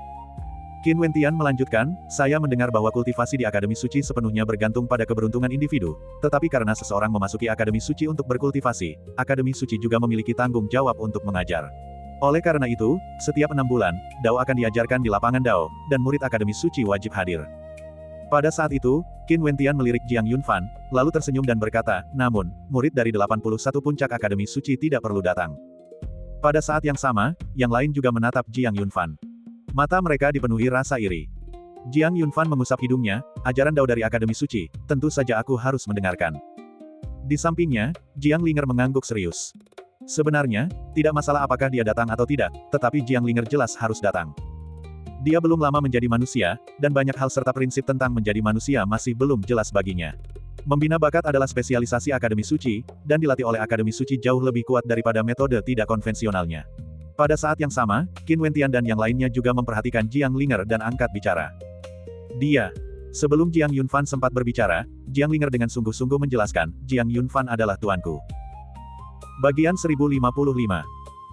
Qin Wentian melanjutkan, "Saya mendengar bahwa kultivasi di Akademi Suci sepenuhnya bergantung pada keberuntungan individu, tetapi karena seseorang memasuki Akademi Suci untuk berkultivasi, Akademi Suci juga memiliki tanggung jawab untuk mengajar. Oleh karena itu, setiap 6 bulan, Dao akan diajarkan di lapangan Dao, dan murid Akademi Suci wajib hadir." Pada saat itu, Qin Wentian melirik Jiang Yunfan, lalu tersenyum dan berkata, "Namun, murid dari 81 puncak Akademi Suci tidak perlu datang." Pada saat yang sama, yang lain juga menatap Jiang Yunfan. Mata mereka dipenuhi rasa iri. Jiang Yunfan mengusap hidungnya, "Ajaran Dao dari Akademi Suci, tentu saja aku harus mendengarkan." Di sampingnya, Jiang Linger mengangguk serius. Sebenarnya, tidak masalah apakah dia datang atau tidak, tetapi Jiang Linger jelas harus datang. Dia belum lama menjadi manusia, dan banyak hal serta prinsip tentang menjadi manusia masih belum jelas baginya. Membina bakat adalah spesialisasi Akademi Suci, dan dilatih oleh Akademi Suci jauh lebih kuat daripada metode tidak konvensionalnya. Pada saat yang sama, Qin Wentian dan yang lainnya juga memperhatikan Jiang Linger dan angkat bicara. Sebelum Jiang Yunfan sempat berbicara, Jiang Linger dengan sungguh-sungguh menjelaskan, "Jiang Yunfan adalah tuanku." Bagian 1055.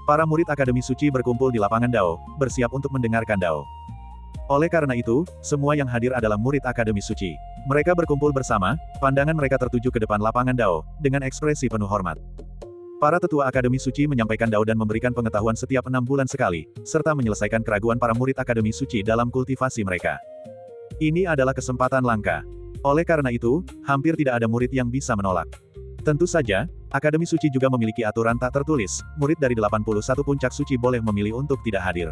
Para murid Akademi Suci berkumpul di lapangan Dao, bersiap untuk mendengarkan Dao. Oleh karena itu, semua yang hadir adalah murid Akademi Suci. Mereka berkumpul bersama, pandangan mereka tertuju ke depan lapangan Dao, dengan ekspresi penuh hormat. Para tetua Akademi Suci menyampaikan Dao dan memberikan pengetahuan setiap 6 bulan sekali, serta menyelesaikan keraguan para murid Akademi Suci dalam kultivasi mereka. Ini adalah kesempatan langka. Oleh karena itu, hampir tidak ada murid yang bisa menolak. Tentu saja, Akademi Suci juga memiliki aturan tak tertulis, murid dari 81 puncak suci boleh memilih untuk tidak hadir.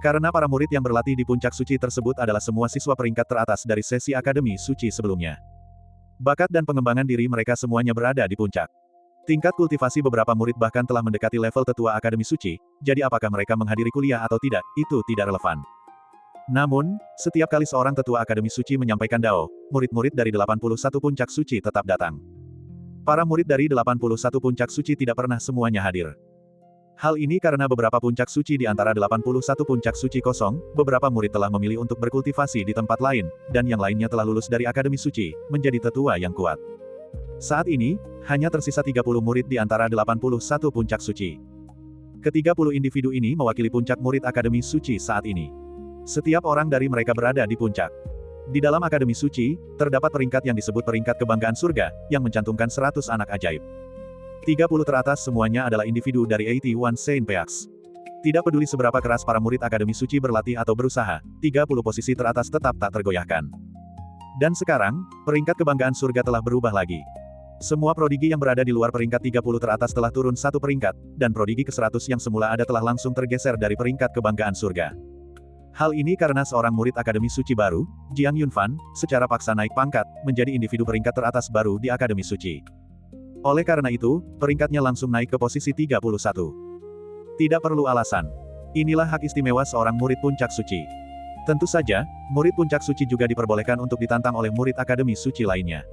Karena para murid yang berlatih di puncak suci tersebut adalah semua siswa peringkat teratas dari sesi Akademi Suci sebelumnya. Bakat dan pengembangan diri mereka semuanya berada di puncak. Tingkat kultivasi beberapa murid bahkan telah mendekati level tetua Akademi Suci, jadi apakah mereka menghadiri kuliah atau tidak, itu tidak relevan. Namun, setiap kali seorang tetua Akademi Suci menyampaikan Dao, murid-murid dari 81 puncak suci tetap datang. Para murid dari 81 puncak suci tidak pernah semuanya hadir. Hal ini karena beberapa puncak suci di antara 81 puncak suci kosong, beberapa murid telah memilih untuk berkultivasi di tempat lain, dan yang lainnya telah lulus dari Akademi Suci, menjadi tetua yang kuat. Saat ini, hanya tersisa 30 murid di antara 81 puncak suci. Ke-30 individu ini mewakili puncak murid Akademi Suci saat ini. Setiap orang dari mereka berada di puncak. Di dalam Akademi Suci, terdapat peringkat yang disebut peringkat kebanggaan surga, yang mencantumkan 100 anak ajaib. 30 teratas semuanya adalah individu dari 81 Saint Peaks. Tidak peduli seberapa keras para murid Akademi Suci berlatih atau berusaha, 30 posisi teratas tetap tak tergoyahkan. Dan sekarang, peringkat kebanggaan surga telah berubah lagi. Semua prodigi yang berada di luar peringkat 30 teratas telah turun satu peringkat, dan prodigi ke-100 yang semula ada telah langsung tergeser dari peringkat kebanggaan surga. Hal ini karena seorang murid Akademi Suci baru, Jiang Yunfan, secara paksa naik pangkat, menjadi individu peringkat teratas baru di Akademi Suci. Oleh karena itu, peringkatnya langsung naik ke posisi 31. Tidak perlu alasan. Inilah hak istimewa seorang murid puncak suci. Tentu saja, murid puncak suci juga diperbolehkan untuk ditantang oleh murid Akademi Suci lainnya.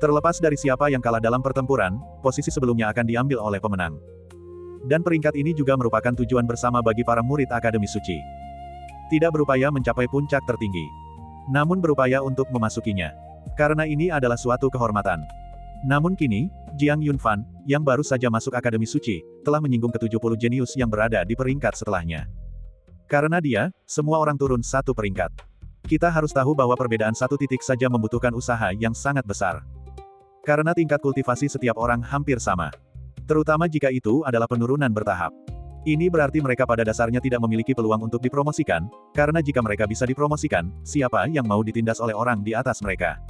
Terlepas dari siapa yang kalah dalam pertempuran, posisi sebelumnya akan diambil oleh pemenang. Dan peringkat ini juga merupakan tujuan bersama bagi para murid Akademi Suci. Tidak berupaya mencapai puncak tertinggi, namun berupaya untuk memasukinya. Karena ini adalah suatu kehormatan. Namun kini, Jiang Yunfan, yang baru saja masuk Akademi Suci, telah menyinggung ke-70 jenius yang berada di peringkat setelahnya. Karena dia, semua orang turun satu peringkat. Kita harus tahu bahwa perbedaan satu titik saja membutuhkan usaha yang sangat besar. Karena tingkat kultivasi setiap orang hampir sama. Terutama jika itu adalah penurunan bertahap. Ini berarti mereka pada dasarnya tidak memiliki peluang untuk dipromosikan, karena jika mereka bisa dipromosikan, siapa yang mau ditindas oleh orang di atas mereka?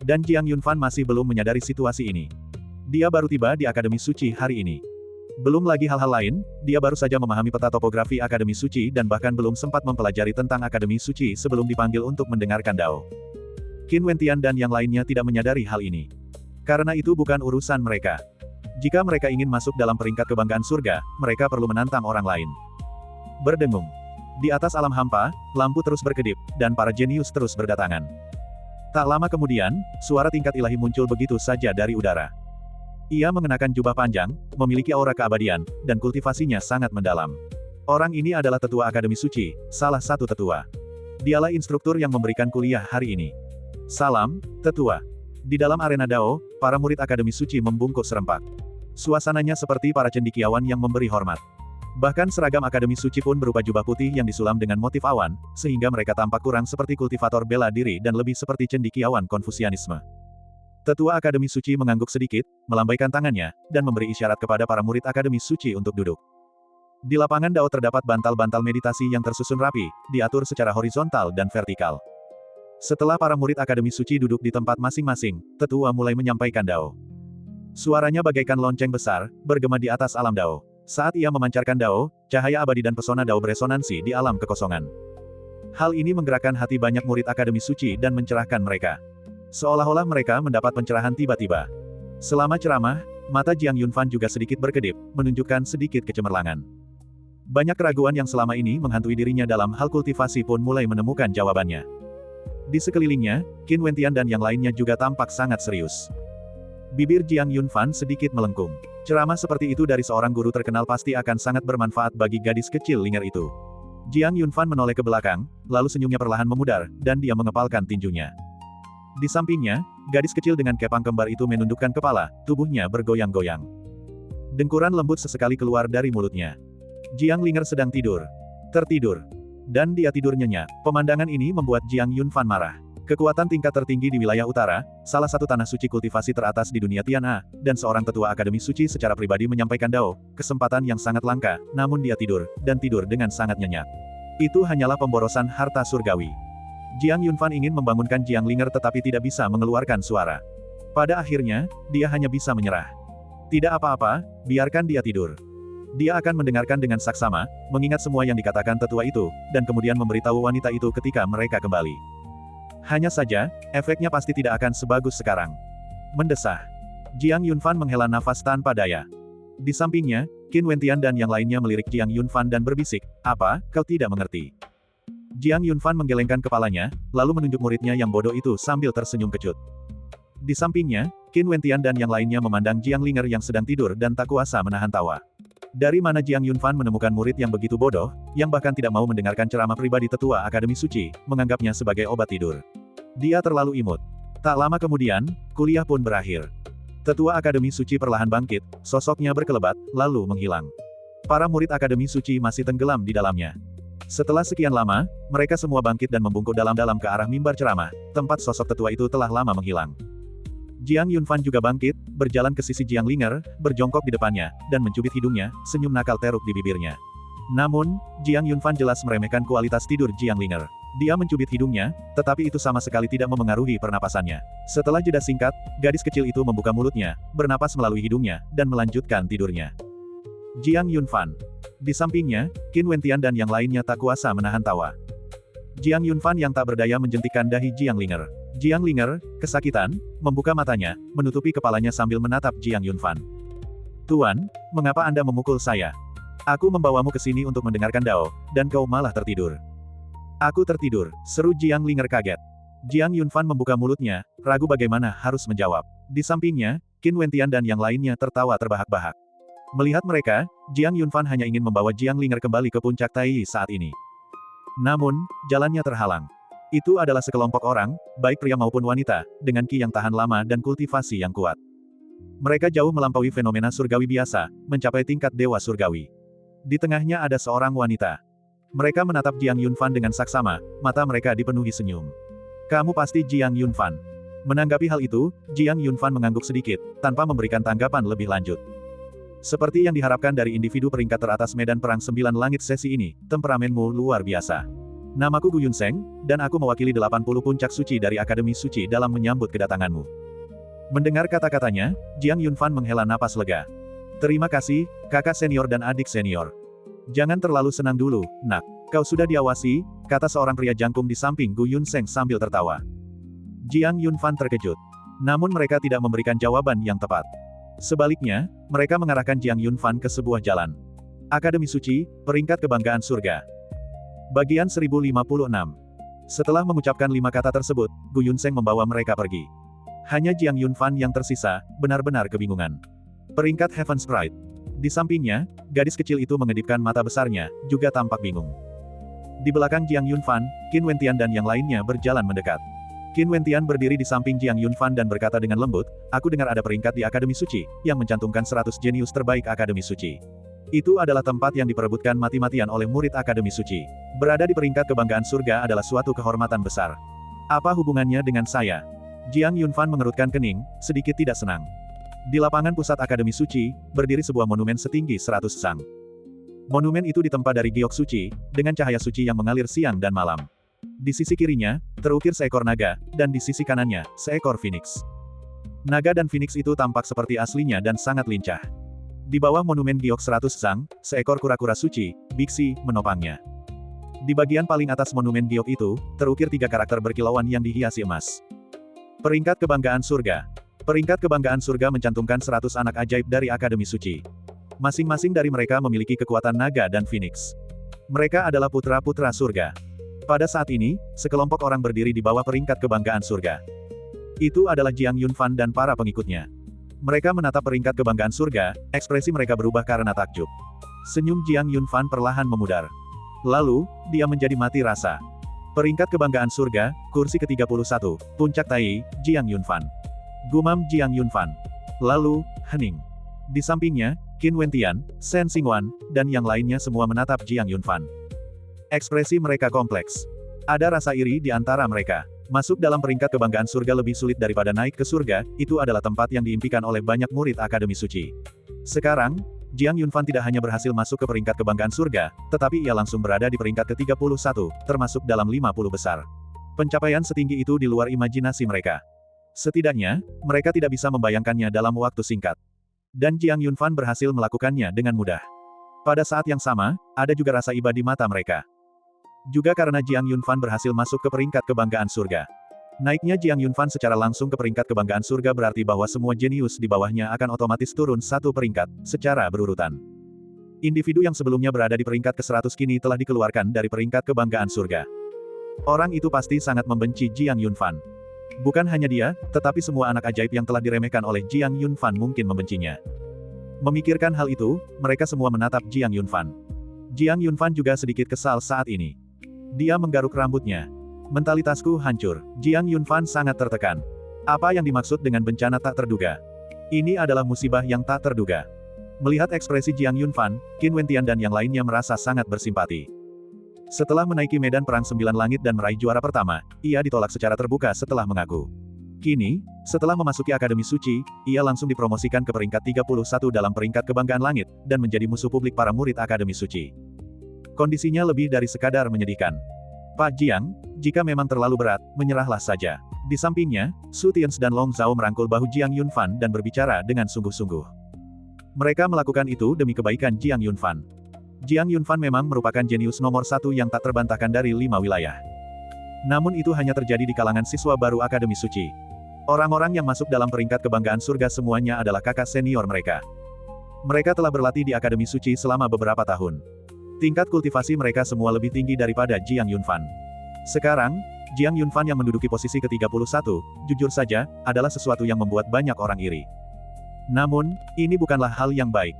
Dan Jiang Yunfan masih belum menyadari situasi ini. Dia baru tiba di Akademi Suci hari ini. Belum lagi hal-hal lain, dia baru saja memahami peta topografi Akademi Suci dan bahkan belum sempat mempelajari tentang Akademi Suci sebelum dipanggil untuk mendengarkan Dao. Qin Wentian dan yang lainnya tidak menyadari hal ini. Karena itu bukan urusan mereka. Jika mereka ingin masuk dalam peringkat kebanggaan surga, mereka perlu menantang orang lain. Berdengung. Di atas alam hampa, lampu terus berkedip, dan para jenius terus berdatangan. Tak lama kemudian, suara tingkat ilahi muncul begitu saja dari udara. Ia mengenakan jubah panjang, memiliki aura keabadian, dan kultivasinya sangat mendalam. Orang ini adalah tetua Akademi Suci, salah satu tetua. Dialah instruktur yang memberikan kuliah hari ini. Salam, tetua. Di dalam arena Dao, para murid Akademi Suci membungkuk serempak. Suasananya seperti para cendekiawan yang memberi hormat. Bahkan seragam Akademi Suci pun berupa jubah putih yang disulam dengan motif awan, sehingga mereka tampak kurang seperti kultivator bela diri dan lebih seperti cendekiawan Konfusianisme. Tetua Akademi Suci mengangguk sedikit, melambaikan tangannya, dan memberi isyarat kepada para murid Akademi Suci untuk duduk. Di lapangan Dao terdapat bantal-bantal meditasi yang tersusun rapi, diatur secara horizontal dan vertikal. Setelah para murid Akademi Suci duduk di tempat masing-masing, tetua mulai menyampaikan Dao. Suaranya bagaikan lonceng besar, bergema di atas alam Dao. Saat ia memancarkan Dao, cahaya abadi dan pesona Dao beresonansi di alam kekosongan. Hal ini menggerakkan hati banyak murid Akademi Suci dan mencerahkan mereka. Seolah-olah mereka mendapat pencerahan tiba-tiba. Selama ceramah, mata Jiang Yunfan juga sedikit berkedip, menunjukkan sedikit kecemerlangan. Banyak keraguan yang selama ini menghantui dirinya dalam hal kultivasi pun mulai menemukan jawabannya. Di sekelilingnya, Qin Wentian dan yang lainnya juga tampak sangat serius. Bibir Jiang Yunfan sedikit melengkung. Ceramah seperti itu dari seorang guru terkenal pasti akan sangat bermanfaat bagi gadis kecil linger itu. Jiang Yunfan menoleh ke belakang, lalu senyumnya perlahan memudar, dan dia mengepalkan tinjunya. Di sampingnya, gadis kecil dengan kepang kembar itu menundukkan kepala, tubuhnya bergoyang-goyang. Dengkuran lembut sesekali keluar dari mulutnya. Jiang Linger sedang tidur. Tertidur. Dan dia tidur nyenyak. Pemandangan ini membuat Jiang Yunfan marah. Kekuatan tingkat tertinggi di wilayah utara, salah satu tanah suci kultivasi teratas di dunia Tian'a, dan seorang tetua Akademi Suci secara pribadi menyampaikan Dao, kesempatan yang sangat langka, namun dia tidur, dan tidur dengan sangat nyenyak. Itu hanyalah pemborosan harta surgawi. Jiang Yunfan ingin membangunkan Jiang Linger tetapi tidak bisa mengeluarkan suara. Pada akhirnya, dia hanya bisa menyerah. Tidak apa-apa, biarkan dia tidur. Dia akan mendengarkan dengan saksama, mengingat semua yang dikatakan tetua itu, dan kemudian memberitahu wanita itu ketika mereka kembali. Hanya saja, efeknya pasti tidak akan sebagus sekarang. Mendesah. Jiang Yunfan menghela nafas tanpa daya. Di sampingnya, Qin Wentian dan yang lainnya melirik Jiang Yunfan dan berbisik, "Apa, kau tidak mengerti?" Jiang Yunfan menggelengkan kepalanya, lalu menunjuk muridnya yang bodoh itu sambil tersenyum kecut. Di sampingnya, Qin Wentian dan yang lainnya memandang Jiang Linger yang sedang tidur dan tak kuasa menahan tawa. Dari mana Jiang Yunfan menemukan murid yang begitu bodoh, yang bahkan tidak mau mendengarkan ceramah pribadi tetua Akademi Suci, menganggapnya sebagai obat tidur. Dia terlalu imut. Tak lama kemudian, kuliah pun berakhir. Tetua Akademi Suci perlahan bangkit, sosoknya berkelebat, lalu menghilang. Para murid Akademi Suci masih tenggelam di dalamnya. Setelah sekian lama, mereka semua bangkit dan membungkuk dalam-dalam ke arah mimbar ceramah, tempat sosok tetua itu telah lama menghilang. Jiang Yunfan juga bangkit, berjalan ke sisi Jiang Linger, berjongkok di depannya, dan mencubit hidungnya, senyum nakal teruk di bibirnya. Namun, Jiang Yunfan jelas meremehkan kualitas tidur Jiang Linger. Dia mencubit hidungnya, tetapi itu sama sekali tidak memengaruhi pernapasannya. Setelah jeda singkat, gadis kecil itu membuka mulutnya, bernapas melalui hidungnya, dan melanjutkan tidurnya. Jiang Yunfan. Di sampingnya, Qin Wentian dan yang lainnya tak kuasa menahan tawa. Jiang Yunfan yang tak berdaya menjentikkan dahi Jiang Linger. Jiang Linger, kesakitan, membuka matanya, menutupi kepalanya sambil menatap Jiang Yunfan. "Tuan, mengapa Anda memukul saya? Aku membawamu ke sini untuk mendengarkan Dao, dan kau malah tertidur." "Aku tertidur," seru Jiang Linger kaget. Jiang Yunfan membuka mulutnya, ragu bagaimana harus menjawab. Di sampingnya, Qin Wentian dan yang lainnya tertawa terbahak-bahak. Melihat mereka, Jiang Yunfan hanya ingin membawa Jiang Linger kembali ke puncak Tai saat ini. Namun, jalannya terhalang. Itu adalah sekelompok orang, baik pria maupun wanita, dengan ki yang tahan lama dan kultivasi yang kuat. Mereka jauh melampaui fenomena surgawi biasa, mencapai tingkat dewa surgawi. Di tengahnya ada seorang wanita. Mereka menatap Jiang Yunfan dengan saksama, mata mereka dipenuhi senyum. "Kamu pasti Jiang Yunfan." Menanggapi hal itu, Jiang Yunfan mengangguk sedikit, tanpa memberikan tanggapan lebih lanjut. Seperti yang diharapkan dari individu peringkat teratas medan perang 9 langit sesi ini, temperamenmu luar biasa. Namaku Gu Yunseng, dan aku mewakili 80 puncak suci dari Akademi Suci dalam menyambut kedatanganmu. Mendengar kata-katanya, Jiang Yunfan menghela napas lega. Terima kasih, kakak senior dan adik senior. Jangan terlalu senang dulu, nak. Kau sudah diawasi, kata seorang pria jangkung di samping Gu Yunseng sambil tertawa. Jiang Yunfan terkejut. Namun mereka tidak memberikan jawaban yang tepat. Sebaliknya, mereka mengarahkan Jiang Yunfan ke sebuah jalan. Akademi Suci, peringkat kebanggaan surga. Bagian 1056. Setelah mengucapkan 5 kata tersebut, Gu Yunseng membawa mereka pergi. Hanya Jiang Yunfan yang tersisa, benar-benar kebingungan. Peringkat Heaven Sprite. Di sampingnya, gadis kecil itu mengedipkan mata besarnya, juga tampak bingung. Di belakang Jiang Yunfan, Qin Wentian dan yang lainnya berjalan mendekat. Qin Wentian berdiri di samping Jiang Yunfan dan berkata dengan lembut, aku dengar ada peringkat di Akademi Suci, yang mencantumkan 100 jenius terbaik Akademi Suci. Itu adalah tempat yang diperebutkan mati-matian oleh murid Akademi Suci. Berada di peringkat kebanggaan surga adalah suatu kehormatan besar. Apa hubungannya dengan saya? Jiang Yunfan mengerutkan kening, sedikit tidak senang. Di lapangan pusat Akademi Suci, berdiri sebuah monumen setinggi 100 sang. Monumen itu ditempa dari giok suci, dengan cahaya suci yang mengalir siang dan malam. Di sisi kirinya, terukir seekor naga, dan di sisi kanannya, seekor phoenix. Naga dan phoenix itu tampak seperti aslinya dan sangat lincah. Di bawah monumen giok 100 sang, seekor kura-kura suci, biksi, menopangnya. Di bagian paling atas monumen giok itu, terukir 3 karakter berkilauan yang dihiasi emas. Peringkat kebanggaan surga. Peringkat kebanggaan surga mencantumkan 100 anak ajaib dari Akademi Suci. Masing-masing dari mereka memiliki kekuatan naga dan phoenix. Mereka adalah putra-putra surga. Pada saat ini, sekelompok orang berdiri di bawah peringkat kebanggaan surga. Itu adalah Jiang Yunfan dan para pengikutnya. Mereka menatap peringkat kebanggaan surga, ekspresi mereka berubah karena takjub. Senyum Jiang Yunfan perlahan memudar. Lalu, dia menjadi mati rasa. Peringkat kebanggaan surga, kursi ke-31, puncak Tai, Jiang Yunfan. Gumam Jiang Yunfan. Lalu, hening. Di sampingnya, Qin Wentian, Shen Xingwan, dan yang lainnya semua menatap Jiang Yunfan. Ekspresi mereka kompleks. Ada rasa iri di antara mereka. Masuk dalam peringkat kebanggaan surga lebih sulit daripada naik ke surga, itu adalah tempat yang diimpikan oleh banyak murid Akademi Suci. Sekarang, Jiang Yunfan tidak hanya berhasil masuk ke peringkat kebanggaan surga, tetapi ia langsung berada di peringkat ke-31, termasuk dalam 50 besar. Pencapaian setinggi itu di luar imajinasi mereka. Setidaknya, mereka tidak bisa membayangkannya dalam waktu singkat. Dan Jiang Yunfan berhasil melakukannya dengan mudah. Pada saat yang sama, ada juga rasa iba di mata mereka. Juga karena Jiang Yunfan berhasil masuk ke peringkat kebanggaan surga. Naiknya Jiang Yunfan secara langsung ke peringkat kebanggaan surga berarti bahwa semua jenius di bawahnya akan otomatis turun 1 peringkat, secara berurutan. Individu yang sebelumnya berada di peringkat ke-100 kini telah dikeluarkan dari peringkat kebanggaan surga. Orang itu pasti sangat membenci Jiang Yunfan. Bukan hanya dia, tetapi semua anak ajaib yang telah diremehkan oleh Jiang Yunfan mungkin membencinya. Memikirkan hal itu, mereka semua menatap Jiang Yunfan. Jiang Yunfan juga sedikit kesal saat ini. Dia menggaruk rambutnya. Mentalitasku hancur. Jiang Yunfan sangat tertekan. Apa yang dimaksud dengan bencana tak terduga? Ini adalah musibah yang tak terduga. Melihat ekspresi Jiang Yunfan, Qin Wentian dan yang lainnya merasa sangat bersimpati. Setelah menaiki medan perang 9 langit dan meraih juara pertama, ia ditolak secara terbuka setelah mengaku. Kini, setelah memasuki Akademi Suci, ia langsung dipromosikan ke peringkat 31 dalam peringkat kebanggaan langit, dan menjadi musuh publik para murid Akademi Suci. Kondisinya lebih dari sekadar menyedihkan. Pak Jiang, jika memang terlalu berat, menyerahlah saja. Di sampingnya, Su Tians dan Long Zhao merangkul bahu Jiang Yunfan dan berbicara dengan sungguh-sungguh. Mereka melakukan itu demi kebaikan Jiang Yunfan. Jiang Yunfan memang merupakan jenius nomor 1 yang tak terbantahkan dari 5 wilayah. Namun itu hanya terjadi di kalangan siswa baru Akademi Suci. Orang-orang yang masuk dalam peringkat kebanggaan surga semuanya adalah kakak senior mereka. Mereka telah berlatih di Akademi Suci selama beberapa tahun. Tingkat kultivasi mereka semua lebih tinggi daripada Jiang Yunfan. Sekarang, Jiang Yunfan yang menduduki posisi ke-31, jujur saja, adalah sesuatu yang membuat banyak orang iri. Namun, ini bukanlah hal yang baik.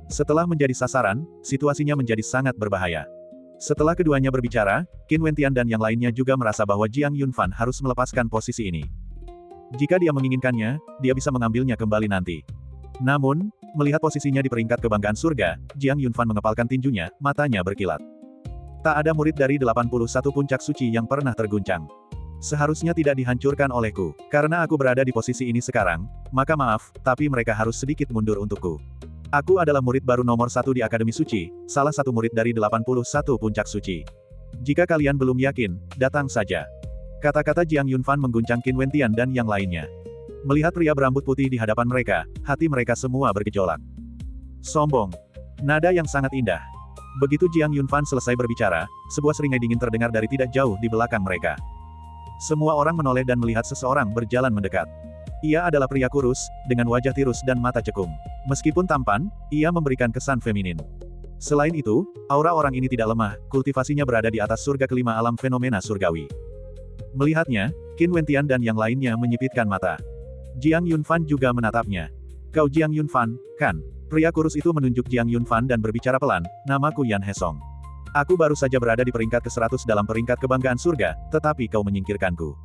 Setelah menjadi sasaran, situasinya menjadi sangat berbahaya. Setelah keduanya berbicara, Qin Wentian dan yang lainnya juga merasa bahwa Jiang Yunfan harus melepaskan posisi ini. Jika dia menginginkannya, dia bisa mengambilnya kembali nanti. Namun, melihat posisinya di peringkat kebanggaan surga, Jiang Yunfan mengepalkan tinjunya, matanya berkilat. Tak ada murid dari 81 puncak suci yang pernah terguncang. Seharusnya tidak dihancurkan olehku. Karena aku berada di posisi ini sekarang, maka maaf, tapi mereka harus sedikit mundur untukku. Aku adalah murid baru nomor 1 di Akademi Suci, salah satu murid dari 81 puncak suci. Jika kalian belum yakin, datang saja. Kata-kata Jiang Yunfan mengguncang Qin Wentian dan yang lainnya. Melihat pria berambut putih di hadapan mereka, hati mereka semua bergejolak. Sombong. Nada yang sangat indah. Begitu Jiang Yunfan selesai berbicara, sebuah seringai dingin terdengar dari tidak jauh di belakang mereka. Semua orang menoleh dan melihat seseorang berjalan mendekat. Ia adalah pria kurus, dengan wajah tirus dan mata cekung. Meskipun tampan, ia memberikan kesan feminin. Selain itu, aura orang ini tidak lemah, kultivasinya berada di atas surga kelima alam fenomena surgawi. Melihatnya, Qin Wentian dan yang lainnya menyipitkan mata. Jiang Yunfan juga menatapnya. Kau Jiang Yunfan, kan? Pria kurus itu menunjuk Jiang Yunfan dan berbicara pelan, namaku Yan Hesong. Aku baru saja berada di peringkat ke-100 dalam peringkat kebanggaan surga, tetapi kau menyingkirkanku.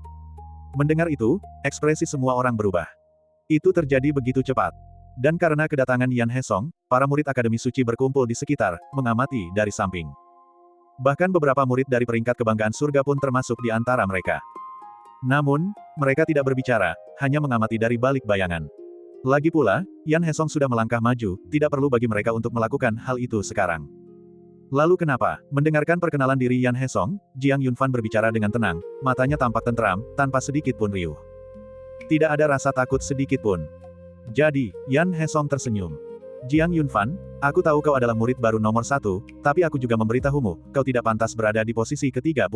Mendengar itu, ekspresi semua orang berubah. Itu terjadi begitu cepat. Dan karena kedatangan Yan Hesong, para murid Akademi Suci berkumpul di sekitar, mengamati dari samping. Bahkan beberapa murid dari peringkat kebanggaan surga pun termasuk di antara mereka. Namun, mereka tidak berbicara, hanya mengamati dari balik bayangan. Lagi pula, Yan Hesong sudah melangkah maju, tidak perlu bagi mereka untuk melakukan hal itu sekarang. Lalu kenapa? Mendengarkan perkenalan diri Yan Hesong, Jiang Yunfan berbicara dengan tenang, matanya tampak tentram, tanpa sedikit pun riuh. Tidak ada rasa takut sedikit pun. Jadi, Yan Hesong tersenyum. Jiang Yunfan, aku tahu kau adalah murid baru nomor 1, tapi aku juga memberitahumu, kau tidak pantas berada di posisi ke-31.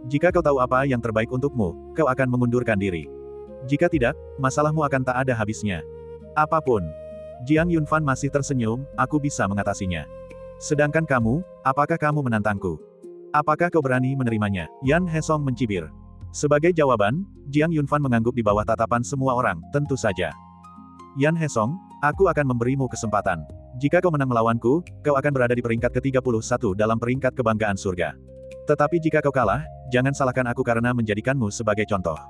Jika kau tahu apa yang terbaik untukmu, kau akan mengundurkan diri. Jika tidak, masalahmu akan tak ada habisnya. Apapun. Jiang Yunfan masih tersenyum, aku bisa mengatasinya. Sedangkan kamu, apakah kamu menantangku? Apakah kau berani menerimanya? Yan Hesong mencibir. Sebagai jawaban, Jiang Yunfan mengangguk di bawah tatapan semua orang, tentu saja. Yan Hesong, aku akan memberimu kesempatan. Jika kau menang melawanku, kau akan berada di peringkat ke-31 dalam peringkat kebanggaan surga. Tetapi jika kau kalah, jangan salahkan aku karena menjadikanmu sebagai contoh.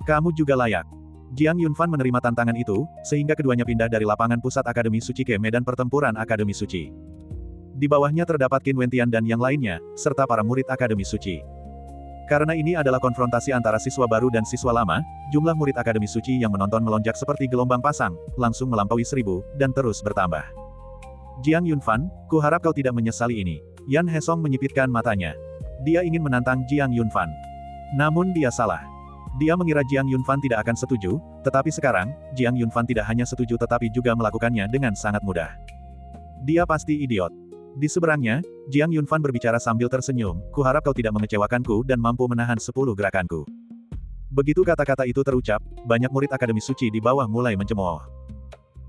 Kamu juga layak. Jiang Yunfan menerima tantangan itu, sehingga keduanya pindah dari lapangan pusat Akademi Suci ke medan pertempuran Akademi Suci. Di bawahnya terdapat Qin Wentian dan yang lainnya, serta para murid Akademi Suci. Karena ini adalah konfrontasi antara siswa baru dan siswa lama, jumlah murid Akademi Suci yang menonton melonjak seperti gelombang pasang, langsung melampaui 1000, dan terus bertambah. Jiang Yunfan, kuharap kau tidak menyesali ini. Yan Hesong menyipitkan matanya. Dia ingin menantang Jiang Yunfan. Namun dia salah. Dia mengira Jiang Yunfan tidak akan setuju, tetapi sekarang, Jiang Yunfan tidak hanya setuju tetapi juga melakukannya dengan sangat mudah. Dia pasti idiot. Di seberangnya, Jiang Yunfan berbicara sambil tersenyum, kuharap kau tidak mengecewakanku dan mampu menahan 10 gerakanku. Begitu kata-kata itu terucap, banyak murid Akademi Suci di bawah mulai mencemooh.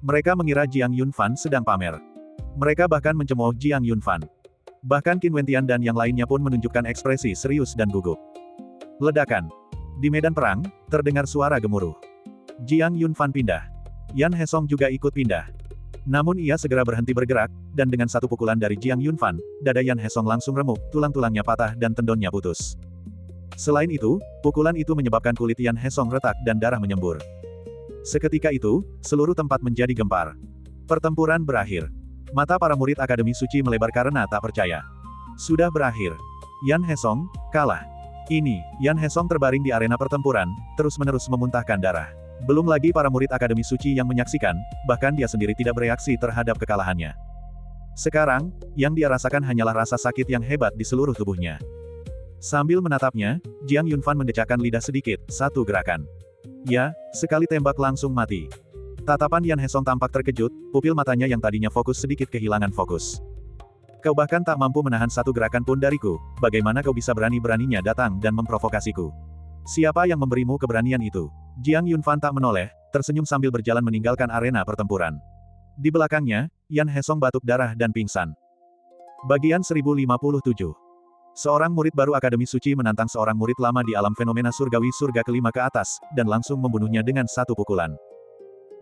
Mereka mengira Jiang Yunfan sedang pamer. Mereka bahkan mencemooh Jiang Yunfan. Bahkan Qin Wentian dan yang lainnya pun menunjukkan ekspresi serius dan gugup. Ledakan. Di medan perang, terdengar suara gemuruh. Jiang Yunfan pindah. Yan Hesong juga ikut pindah. Namun ia segera berhenti bergerak, dan dengan satu pukulan dari Jiang Yunfan, dada Yan Hesong langsung remuk, tulang-tulangnya patah dan tendonnya putus. Selain itu, pukulan itu menyebabkan kulit Yan Hesong retak dan darah menyembur. Seketika itu, seluruh tempat menjadi gempar. Pertempuran berakhir. Mata para murid Akademi Suci melebar karena tak percaya. Sudah berakhir. Yan Hesong, kalah. Ini, Yan Hesong terbaring di arena pertempuran, terus-menerus memuntahkan darah. Belum lagi para murid Akademi Suci yang menyaksikan, bahkan dia sendiri tidak bereaksi terhadap kekalahannya. Sekarang, yang dia rasakan hanyalah rasa sakit yang hebat di seluruh tubuhnya. Sambil menatapnya, Jiang Yunfan mendecakkan lidah sedikit, satu gerakan. Ya, sekali tembak langsung mati. Tatapan Yan Hesong tampak terkejut, pupil matanya yang tadinya fokus sedikit kehilangan fokus. Kau bahkan tak mampu menahan satu gerakan pun dariku, bagaimana kau bisa berani-beraninya datang dan memprovokasiku? Siapa yang memberimu keberanian itu? Jiang Yunfan tak menoleh, tersenyum sambil berjalan meninggalkan arena pertempuran. Di belakangnya, Yan Hesong batuk darah dan pingsan. Bagian 1057. Seorang murid baru Akademi Suci menantang seorang murid lama di alam fenomena surgawi surga kelima ke atas, dan langsung membunuhnya dengan satu pukulan.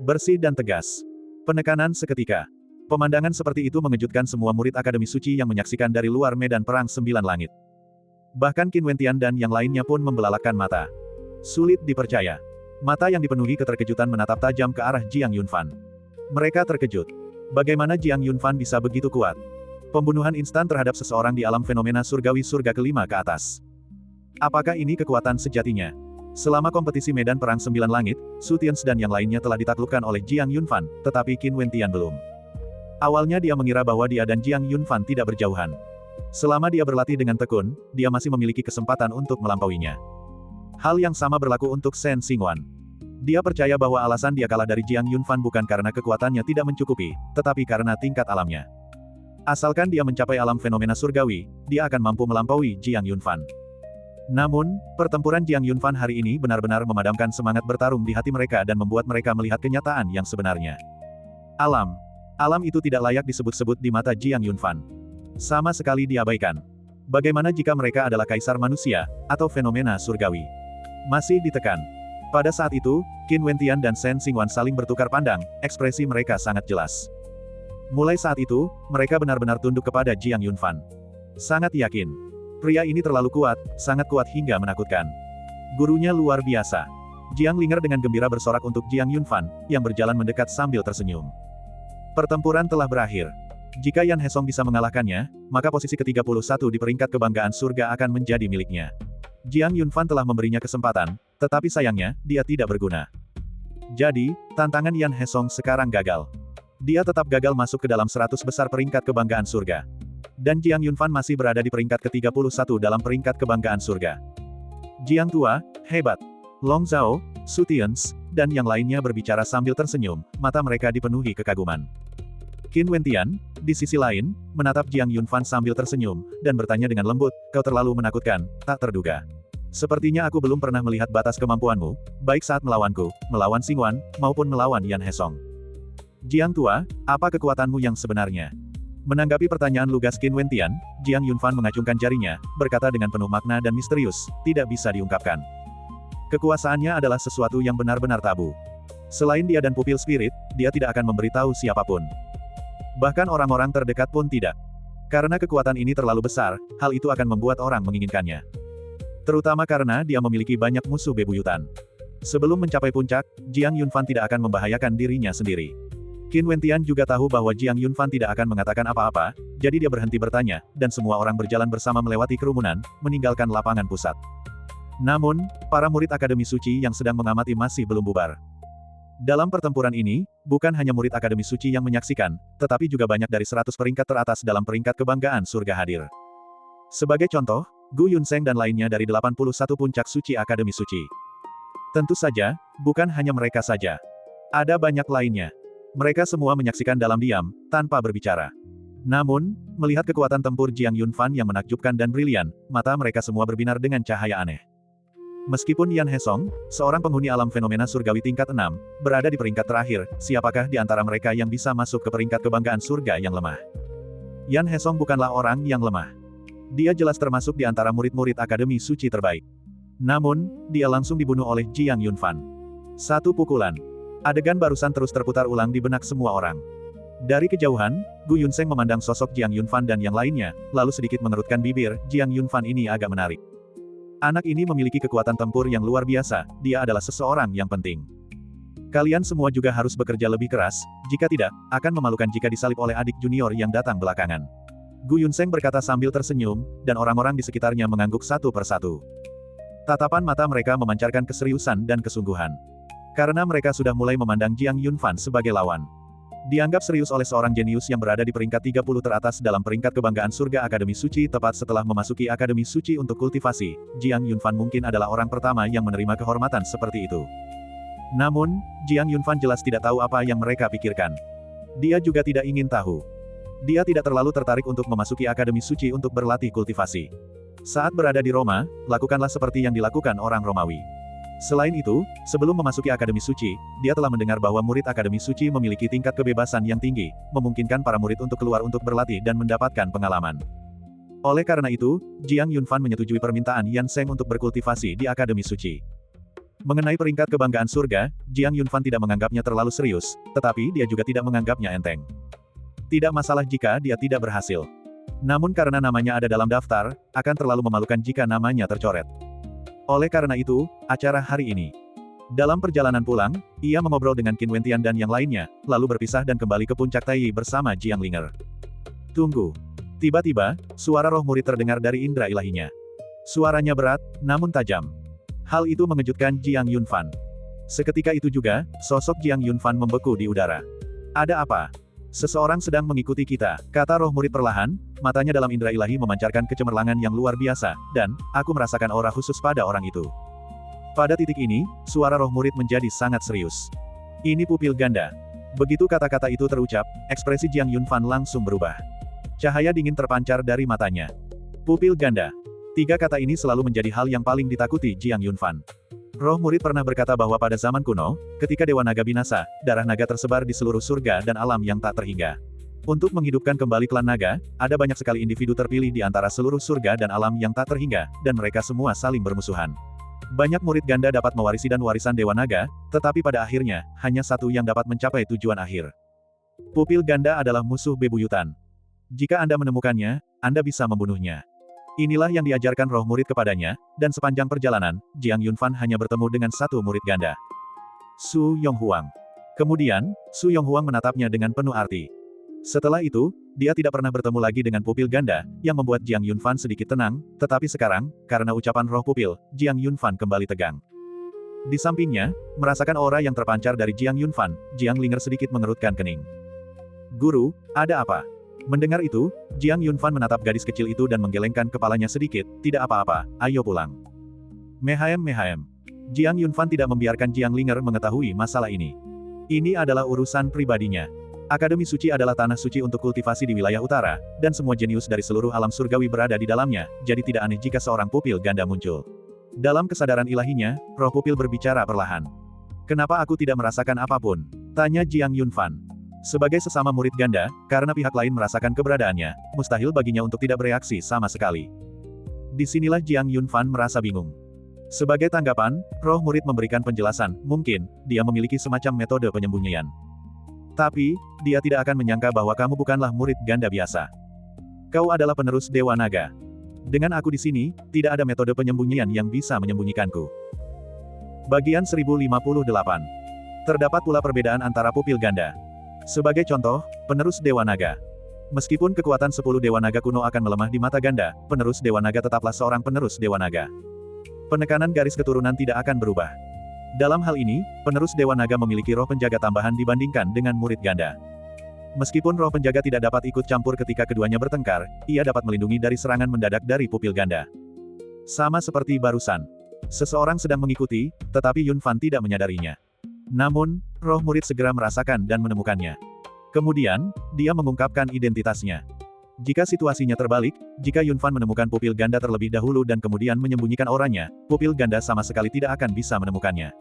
Bersih dan tegas. Penekanan seketika. Pemandangan seperti itu mengejutkan semua murid Akademi Suci yang menyaksikan dari luar medan perang 9 langit. Bahkan Qin Wentian dan yang lainnya pun membelalakan mata. Sulit dipercaya. Mata yang dipenuhi keterkejutan menatap tajam ke arah Jiang Yunfan. Mereka terkejut. Bagaimana Jiang Yunfan bisa begitu kuat? Pembunuhan instan terhadap seseorang di alam fenomena surgawi surga kelima ke atas. Apakah ini kekuatan sejatinya? Selama kompetisi medan perang Sembilan Langit, Su Tians dan yang lainnya telah ditaklukkan oleh Jiang Yunfan, tetapi Qin Wentian belum. Awalnya dia mengira bahwa dia dan Jiang Yunfan tidak berjauhan. Selama dia berlatih dengan tekun, dia masih memiliki kesempatan untuk melampauinya. Hal yang sama berlaku untuk Shen Xingwan. Dia percaya bahwa alasan dia kalah dari Jiang Yunfan bukan karena kekuatannya tidak mencukupi, tetapi karena tingkat alamnya. Asalkan dia mencapai alam fenomena surgawi, dia akan mampu melampaui Jiang Yunfan. Namun, pertempuran Jiang Yunfan hari ini benar-benar memadamkan semangat bertarung di hati mereka dan membuat mereka melihat kenyataan yang sebenarnya. Alam. Alam itu tidak layak disebut-sebut di mata Jiang Yunfan. Sama sekali diabaikan. Bagaimana jika mereka adalah kaisar manusia, atau fenomena surgawi? Masih ditekan. Pada saat itu, Qin Wentian dan Shen Xingwan saling bertukar pandang, ekspresi mereka sangat jelas. Mulai saat itu, mereka benar-benar tunduk kepada Jiang Yunfan. Sangat yakin. Pria ini terlalu kuat, sangat kuat hingga menakutkan. Gurunya luar biasa. Jiang Linger dengan gembira bersorak untuk Jiang Yunfan, yang berjalan mendekat sambil tersenyum. Pertempuran telah berakhir. Jika Yan Hesong bisa mengalahkannya, maka posisi ke-31 di peringkat kebanggaan surga akan menjadi miliknya. Jiang Yunfan telah memberinya kesempatan, tetapi sayangnya, dia tidak berguna. Jadi, tantangan Yan Hesong sekarang gagal. Dia tetap gagal masuk ke dalam 100 besar peringkat kebanggaan surga. Dan Jiang Yunfan masih berada di peringkat ke-31 dalam peringkat kebanggaan surga. Jiang Tua, hebat. Long Zhao, Su Tians, dan yang lainnya berbicara sambil tersenyum, mata mereka dipenuhi kekaguman. Qin Wentian, di sisi lain, menatap Jiang Yunfan sambil tersenyum, dan bertanya dengan lembut, kau terlalu menakutkan, tak terduga. Sepertinya aku belum pernah melihat batas kemampuanmu, baik saat melawanku, melawan Xingwan, maupun melawan Yan Hesong. Jiang Tua, apa kekuatanmu yang sebenarnya? Menanggapi pertanyaan lugas Qin Wentian, Jiang Yunfan mengacungkan jarinya, berkata dengan penuh makna dan misterius, tidak bisa diungkapkan. Kekuasaannya adalah sesuatu yang benar-benar tabu. Selain dia dan pupil spirit, dia tidak akan memberitahu siapapun. Bahkan orang-orang terdekat pun tidak. Karena kekuatan ini terlalu besar, hal itu akan membuat orang menginginkannya. Terutama karena dia memiliki banyak musuh bebuyutan. Sebelum mencapai puncak, Jiang Yunfan tidak akan membahayakan dirinya sendiri. Qin Wentian juga tahu bahwa Jiang Yunfan tidak akan mengatakan apa-apa, jadi dia berhenti bertanya, dan semua orang berjalan bersama melewati kerumunan, meninggalkan lapangan pusat. Namun, para murid Akademi Suci yang sedang mengamati masih belum bubar. Dalam pertempuran ini, bukan hanya murid Akademi Suci yang menyaksikan, tetapi juga banyak dari 100 peringkat teratas dalam peringkat kebanggaan surga hadir. Sebagai contoh, Gu Yunseng dan lainnya dari 81 puncak suci Akademi Suci. Tentu saja, bukan hanya mereka saja. Ada banyak lainnya. Mereka semua menyaksikan dalam diam, tanpa berbicara. Namun, melihat kekuatan tempur Jiang Yunfan yang menakjubkan dan brilian, mata mereka semua berbinar dengan cahaya aneh. Meskipun Yan Hesong, seorang penghuni alam fenomena surgawi tingkat 6, berada di peringkat terakhir, siapakah di antara mereka yang bisa masuk ke peringkat kebanggaan surga yang lemah? Yan Hesong bukanlah orang yang lemah. Dia jelas termasuk di antara murid-murid Akademi Suci terbaik. Namun, dia langsung dibunuh oleh Jiang Yunfan. Satu pukulan. Adegan barusan terus terputar ulang di benak semua orang. Dari kejauhan, Gu Yunseng memandang sosok Jiang Yunfan dan yang lainnya, lalu sedikit mengerutkan bibir, Jiang Yunfan ini agak menarik. Anak ini memiliki kekuatan tempur yang luar biasa, dia adalah seseorang yang penting. Kalian semua juga harus bekerja lebih keras, jika tidak, akan memalukan jika disalib oleh adik junior yang datang belakangan. Gu Yunseng berkata sambil tersenyum, dan orang-orang di sekitarnya mengangguk satu persatu. Tatapan mata mereka memancarkan keseriusan dan kesungguhan. Karena mereka sudah mulai memandang Jiang Yunfan sebagai lawan. Dianggap serius oleh seorang jenius yang berada di peringkat 30 teratas dalam peringkat kebanggaan surga Akademi Suci tepat setelah memasuki Akademi Suci untuk kultivasi, Jiang Yunfan mungkin adalah orang pertama yang menerima kehormatan seperti itu. Namun, Jiang Yunfan jelas tidak tahu apa yang mereka pikirkan. Dia juga tidak ingin tahu. Dia tidak terlalu tertarik untuk memasuki Akademi Suci untuk berlatih kultivasi. Saat berada di Roma, lakukanlah seperti yang dilakukan orang Romawi. Selain itu, sebelum memasuki Akademi Suci, dia telah mendengar bahwa murid Akademi Suci memiliki tingkat kebebasan yang tinggi, memungkinkan para murid untuk keluar untuk berlatih dan mendapatkan pengalaman. Oleh karena itu, Jiang Yunfan menyetujui permintaan Yan Sheng untuk berkultivasi di Akademi Suci. Mengenai peringkat kebanggaan surga, Jiang Yunfan tidak menganggapnya terlalu serius, tetapi dia juga tidak menganggapnya enteng. Tidak masalah jika dia tidak berhasil. Namun karena namanya ada dalam daftar, akan terlalu memalukan jika namanya tercoret. Oleh karena itu, acara hari ini. Dalam perjalanan pulang, ia mengobrol dengan Qin Wentian dan yang lainnya, lalu berpisah dan kembali ke puncak Taiyi bersama Jiang Linger. Tunggu. Tiba-tiba, suara roh murid terdengar dari indera ilahinya. Suaranya berat, namun tajam. Hal itu mengejutkan Jiang Yunfan. Seketika itu juga, sosok Jiang Yunfan membeku di udara. Ada apa? Seseorang sedang mengikuti kita, kata roh murid perlahan, matanya dalam indera ilahi memancarkan kecemerlangan yang luar biasa, dan aku merasakan aura khusus pada orang itu. Pada titik ini, suara roh murid menjadi sangat serius. Ini pupil ganda. Begitu kata-kata itu terucap, ekspresi Jiang Yunfan langsung berubah. Cahaya dingin terpancar dari matanya. Pupil ganda. 3 kata ini selalu menjadi hal yang paling ditakuti Jiang Yunfan. Roh murid pernah berkata bahwa pada zaman kuno, ketika Dewa Naga binasa, darah naga tersebar di seluruh surga dan alam yang tak terhingga. Untuk menghidupkan kembali klan naga, ada banyak sekali individu terpilih di antara seluruh surga dan alam yang tak terhingga, dan mereka semua saling bermusuhan. Banyak murid ganda dapat mewarisi dan warisan Dewa Naga, tetapi pada akhirnya, hanya satu yang dapat mencapai tujuan akhir. Pupil ganda adalah musuh bebuyutan. Jika Anda menemukannya, Anda bisa membunuhnya. Inilah yang diajarkan roh murid kepadanya, dan sepanjang perjalanan, Jiang Yunfan hanya bertemu dengan satu murid ganda. Su Yonghuang. Kemudian, Su Yonghuang menatapnya dengan penuh arti. Setelah itu, dia tidak pernah bertemu lagi dengan pupil ganda, yang membuat Jiang Yunfan sedikit tenang, tetapi sekarang, karena ucapan roh pupil, Jiang Yunfan kembali tegang. Di sampingnya, merasakan aura yang terpancar dari Jiang Yunfan, Jiang Linger sedikit mengerutkan kening. Guru, ada apa? Mendengar itu, Jiang Yunfan menatap gadis kecil itu dan menggelengkan kepalanya sedikit, tidak apa-apa, ayo pulang. Mehaem. Jiang Yunfan tidak membiarkan Jiang Linger mengetahui masalah ini. Ini adalah urusan pribadinya. Akademi Suci adalah tanah suci untuk kultivasi di wilayah utara, dan semua jenius dari seluruh alam surgawi berada di dalamnya, jadi tidak aneh jika seorang pupil ganda muncul. Dalam kesadaran ilahinya, roh pupil berbicara perlahan. Kenapa aku tidak merasakan apapun? Tanya Jiang Yunfan. Sebagai sesama murid ganda, karena pihak lain merasakan keberadaannya, mustahil baginya untuk tidak bereaksi sama sekali. Disinilah Jiang Yunfan merasa bingung. Sebagai tanggapan, roh murid memberikan penjelasan, mungkin, dia memiliki semacam metode penyembunyian. Tapi, dia tidak akan menyangka bahwa kamu bukanlah murid ganda biasa. Kau adalah penerus Dewa Naga. Dengan aku di sini, tidak ada metode penyembunyian yang bisa menyembunyikanku. Bagian 1058. Terdapat pula perbedaan antara pupil ganda. Sebagai contoh, penerus Dewa Naga. Meskipun kekuatan 10 Dewa Naga kuno akan melemah di mata ganda, penerus Dewa Naga tetaplah seorang penerus Dewa Naga. Penekanan garis keturunan tidak akan berubah. Dalam hal ini, penerus Dewa Naga memiliki roh penjaga tambahan dibandingkan dengan murid ganda. Meskipun roh penjaga tidak dapat ikut campur ketika keduanya bertengkar, ia dapat melindungi dari serangan mendadak dari pupil ganda. Sama seperti barusan. Seseorang sedang mengikuti, tetapi Yunfan tidak menyadarinya. Namun, roh murid segera merasakan dan menemukannya. Kemudian, dia mengungkapkan identitasnya. Jika situasinya terbalik, jika Yunfan menemukan pupil ganda terlebih dahulu dan kemudian menyembunyikan auranya, pupil ganda sama sekali tidak akan bisa menemukannya.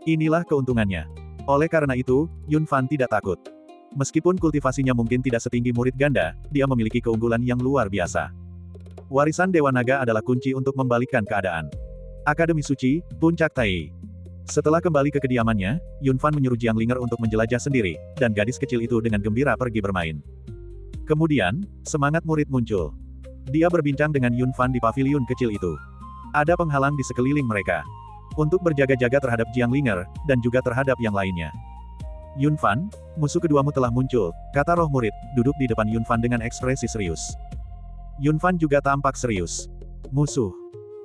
Inilah keuntungannya. Oleh karena itu, Yunfan tidak takut. Meskipun kultivasinya mungkin tidak setinggi murid ganda, dia memiliki keunggulan yang luar biasa. Warisan Dewa Naga adalah kunci untuk membalikkan keadaan. Akademi Suci, Puncak Tai. Setelah kembali ke kediamannya, Yunfan menyuruh Jiang Linger untuk menjelajah sendiri, dan gadis kecil itu dengan gembira pergi bermain. Kemudian, semangat murid muncul. Dia berbincang dengan Yunfan di paviliun kecil itu. Ada penghalang di sekeliling mereka. Untuk berjaga-jaga terhadap Jiang Linger, dan juga terhadap yang lainnya. Yunfan, musuh keduamu telah muncul, kata roh murid, duduk di depan Yunfan dengan ekspresi serius. Yunfan juga tampak serius. Musuh.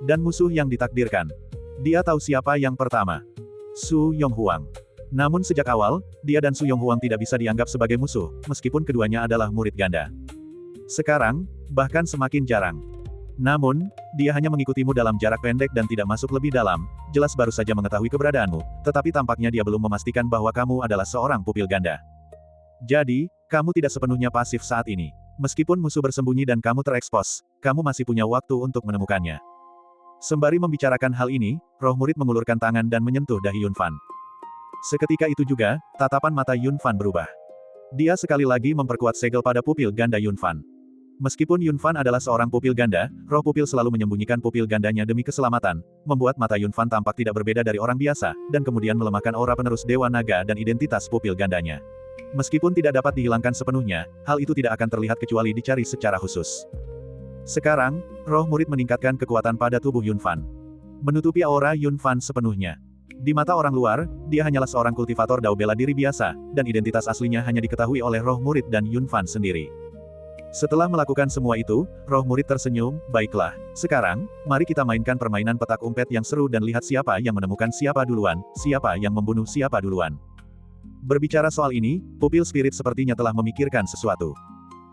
Dan musuh yang ditakdirkan. Dia tahu siapa yang pertama. Su Yonghuang. Namun sejak awal, dia dan Su Yonghuang tidak bisa dianggap sebagai musuh, meskipun keduanya adalah murid ganda. Sekarang, bahkan semakin jarang. Namun, dia hanya mengikutimu dalam jarak pendek dan tidak masuk lebih dalam, jelas baru saja mengetahui keberadaanmu, tetapi tampaknya dia belum memastikan bahwa kamu adalah seorang pupil ganda. Jadi, kamu tidak sepenuhnya pasif saat ini. Meskipun musuh bersembunyi dan kamu terekspos, kamu masih punya waktu untuk menemukannya. Sembari membicarakan hal ini, roh murid mengulurkan tangan dan menyentuh dahi Yunfan. Seketika itu juga, tatapan mata Yunfan berubah. Dia sekali lagi memperkuat segel pada pupil ganda Yunfan. Meskipun Yunfan adalah seorang pupil ganda, roh pupil selalu menyembunyikan pupil gandanya demi keselamatan, membuat mata Yunfan tampak tidak berbeda dari orang biasa, dan kemudian melemahkan aura penerus Dewa Naga dan identitas pupil gandanya. Meskipun tidak dapat dihilangkan sepenuhnya, hal itu tidak akan terlihat kecuali dicari secara khusus. Sekarang, roh murid meningkatkan kekuatan pada tubuh Yunfan. Menutupi aura Yunfan sepenuhnya. Di mata orang luar, dia hanyalah seorang kultivator dao bela diri biasa, dan identitas aslinya hanya diketahui oleh roh murid dan Yunfan sendiri. Setelah melakukan semua itu, roh murid tersenyum, baiklah. Sekarang, mari kita mainkan permainan petak umpet yang seru dan lihat siapa yang menemukan siapa duluan, siapa yang membunuh siapa duluan. Berbicara soal ini, pupil spirit sepertinya telah memikirkan sesuatu.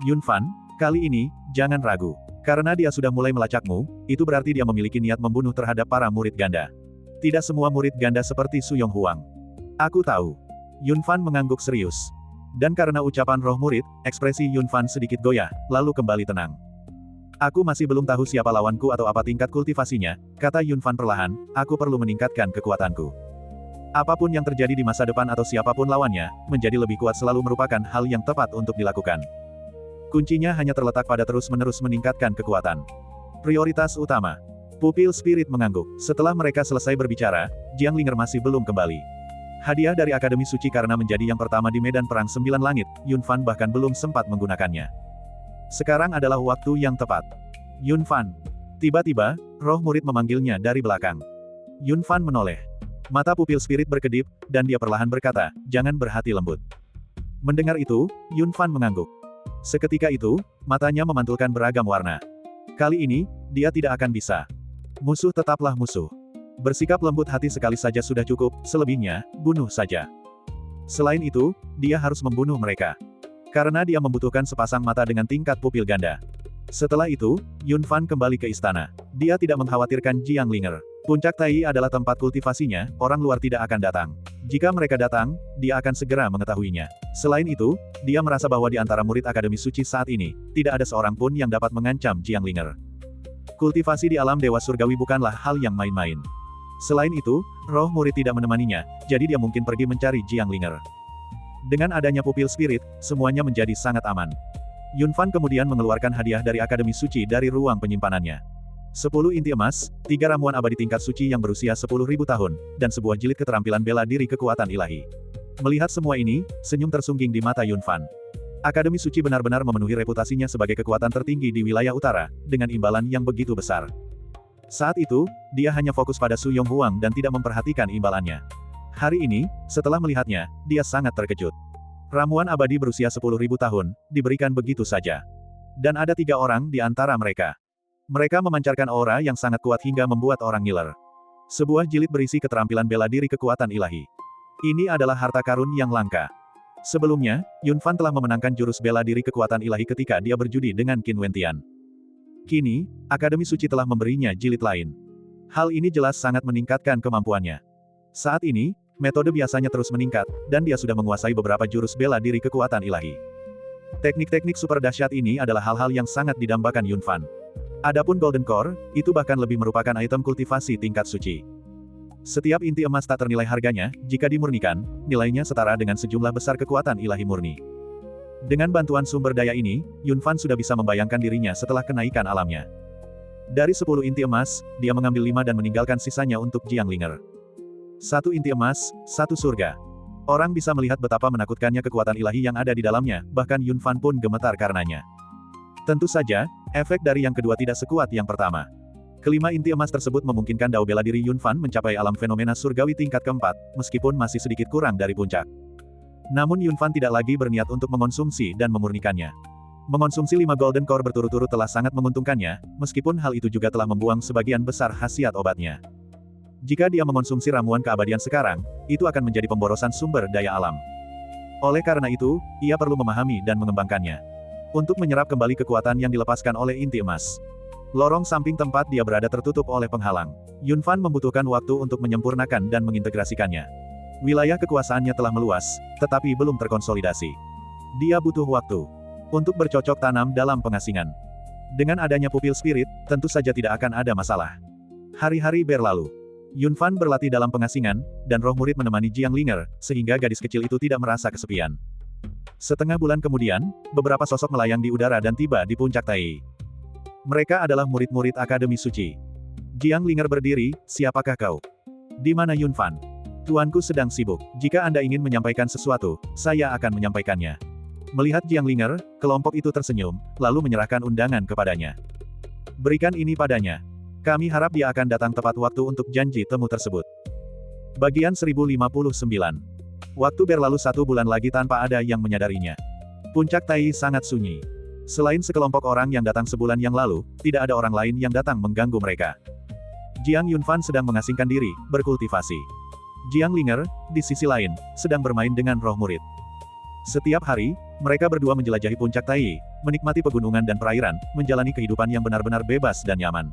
Yunfan, kali ini, jangan ragu. Karena dia sudah mulai melacakmu, itu berarti dia memiliki niat membunuh terhadap para murid ganda. Tidak semua murid ganda seperti Su Yong Huang. Aku tahu. Yunfan mengangguk serius. Dan karena ucapan roh murid, ekspresi Yunfan sedikit goyah, lalu kembali tenang. Aku masih belum tahu siapa lawanku atau apa tingkat kultivasinya, kata Yunfan perlahan, aku perlu meningkatkan kekuatanku. Apapun yang terjadi di masa depan atau siapapun lawannya, menjadi lebih kuat selalu merupakan hal yang tepat untuk dilakukan. Kuncinya hanya terletak pada terus-menerus meningkatkan kekuatan. Prioritas utama. Pupil spirit mengangguk. Setelah mereka selesai berbicara, Jiang Linger masih belum kembali. Hadiah dari Akademi Suci karena menjadi yang pertama di medan perang 9 langit, Yunfan bahkan belum sempat menggunakannya. Sekarang adalah waktu yang tepat. Yunfan. Tiba-tiba, roh murid memanggilnya dari belakang. Yunfan menoleh. Mata pupil spirit berkedip, dan dia perlahan berkata, jangan berhati lembut. Mendengar itu, Yunfan mengangguk. Seketika itu, matanya memantulkan beragam warna. Kali ini, dia tidak akan bisa. Musuh tetaplah musuh. Bersikap lembut hati sekali saja sudah cukup, selebihnya, bunuh saja. Selain itu, dia harus membunuh mereka. Karena dia membutuhkan sepasang mata dengan tingkat pupil ganda. Setelah itu, Yunfan kembali ke istana. Dia tidak mengkhawatirkan Jiang Linger. Puncak Tai adalah tempat kultivasinya, orang luar tidak akan datang. Jika mereka datang, dia akan segera mengetahuinya. Selain itu, dia merasa bahwa di antara murid Akademi Suci saat ini, tidak ada seorang pun yang dapat mengancam Jiang Linger. Kultivasi di alam Dewa Surgawi bukanlah hal yang main-main. Selain itu, roh murid tidak menemaninya, jadi dia mungkin pergi mencari Jiang Linger. Dengan adanya pupil spirit, semuanya menjadi sangat aman. Yunfan kemudian mengeluarkan hadiah dari Akademi Suci dari ruang penyimpanannya. 10 inti emas, 3 ramuan abadi tingkat suci yang berusia 10.000 tahun, dan sebuah jilid keterampilan bela diri kekuatan ilahi. Melihat semua ini, senyum tersungging di mata Yunfan. Akademi Suci benar-benar memenuhi reputasinya sebagai kekuatan tertinggi di wilayah utara, dengan imbalan yang begitu besar. Saat itu, dia hanya fokus pada Su Yong Huang dan tidak memperhatikan imbalannya. Hari ini, setelah melihatnya, dia sangat terkejut. Ramuan abadi berusia 10.000 tahun, diberikan begitu saja. Dan ada 3 orang di antara mereka. Mereka memancarkan aura yang sangat kuat hingga membuat orang ngiler. Sebuah jilid berisi keterampilan bela diri kekuatan ilahi. Ini adalah harta karun yang langka. Sebelumnya, Yunfan telah memenangkan jurus bela diri kekuatan ilahi ketika dia berjudi dengan Qin Wentian. Kini, Akademi Suci telah memberinya jilid lain. Hal ini jelas sangat meningkatkan kemampuannya. Saat ini, metode biasanya terus meningkat, dan dia sudah menguasai beberapa jurus bela diri kekuatan ilahi. Teknik-teknik super dahsyat ini adalah hal-hal yang sangat didambakan Yunfan. Adapun Golden Core, itu bahkan lebih merupakan item kultivasi tingkat suci. Setiap inti emas tak ternilai harganya, jika dimurnikan, nilainya setara dengan sejumlah besar kekuatan ilahi murni. Dengan bantuan sumber daya ini, Yunfan sudah bisa membayangkan dirinya setelah kenaikan alamnya. Dari 10 inti emas, dia mengambil 5 dan meninggalkan sisanya untuk Jiang Linger. 1 inti emas, 1 surga. Orang bisa melihat betapa menakutkannya kekuatan ilahi yang ada di dalamnya, bahkan Yunfan pun gemetar karenanya. Tentu saja, efek dari yang kedua tidak sekuat yang pertama. Kelima inti emas tersebut memungkinkan dao bela diri Yunfan mencapai alam fenomena surgawi tingkat keempat, meskipun masih sedikit kurang dari puncak. Namun Yunfan tidak lagi berniat untuk mengonsumsi dan memurnikannya. Mengonsumsi 5 Golden Core berturut-turut telah sangat menguntungkannya, meskipun hal itu juga telah membuang sebagian besar khasiat obatnya. Jika dia mengonsumsi ramuan keabadian sekarang, itu akan menjadi pemborosan sumber daya alam. Oleh karena itu, ia perlu memahami dan mengembangkannya. Untuk menyerap kembali kekuatan yang dilepaskan oleh inti emas. Lorong samping tempat dia berada tertutup oleh penghalang. Yunfan membutuhkan waktu untuk menyempurnakan dan mengintegrasikannya. Wilayah kekuasaannya telah meluas, tetapi belum terkonsolidasi. Dia butuh waktu untuk bercocok tanam dalam pengasingan. Dengan adanya pupil spirit, tentu saja tidak akan ada masalah. Hari-hari berlalu. Yunfan berlatih dalam pengasingan, dan roh murid menemani Jiang Linger, sehingga gadis kecil itu tidak merasa kesepian. Setengah bulan kemudian, beberapa sosok melayang di udara dan tiba di puncak Tai. Mereka adalah murid-murid Akademi Suci. Jiang Linger berdiri, siapakah kau? Di mana Yunfan? Tuanku sedang sibuk. Jika Anda ingin menyampaikan sesuatu, saya akan menyampaikannya. Melihat Jiang Linger, kelompok itu tersenyum, lalu menyerahkan undangan kepadanya. Berikan ini padanya. Kami harap dia akan datang tepat waktu untuk janji temu tersebut. Bagian 1059. Waktu berlalu 1 bulan lagi tanpa ada yang menyadarinya. Puncak Tai sangat sunyi. Selain sekelompok orang yang datang sebulan yang lalu, tidak ada orang lain yang datang mengganggu mereka. Jiang Yunfan sedang mengasingkan diri, berkultivasi. Jiang Linger, di sisi lain, sedang bermain dengan roh murid. Setiap hari, mereka berdua menjelajahi puncak Tai, menikmati pegunungan dan perairan, menjalani kehidupan yang benar-benar bebas dan nyaman.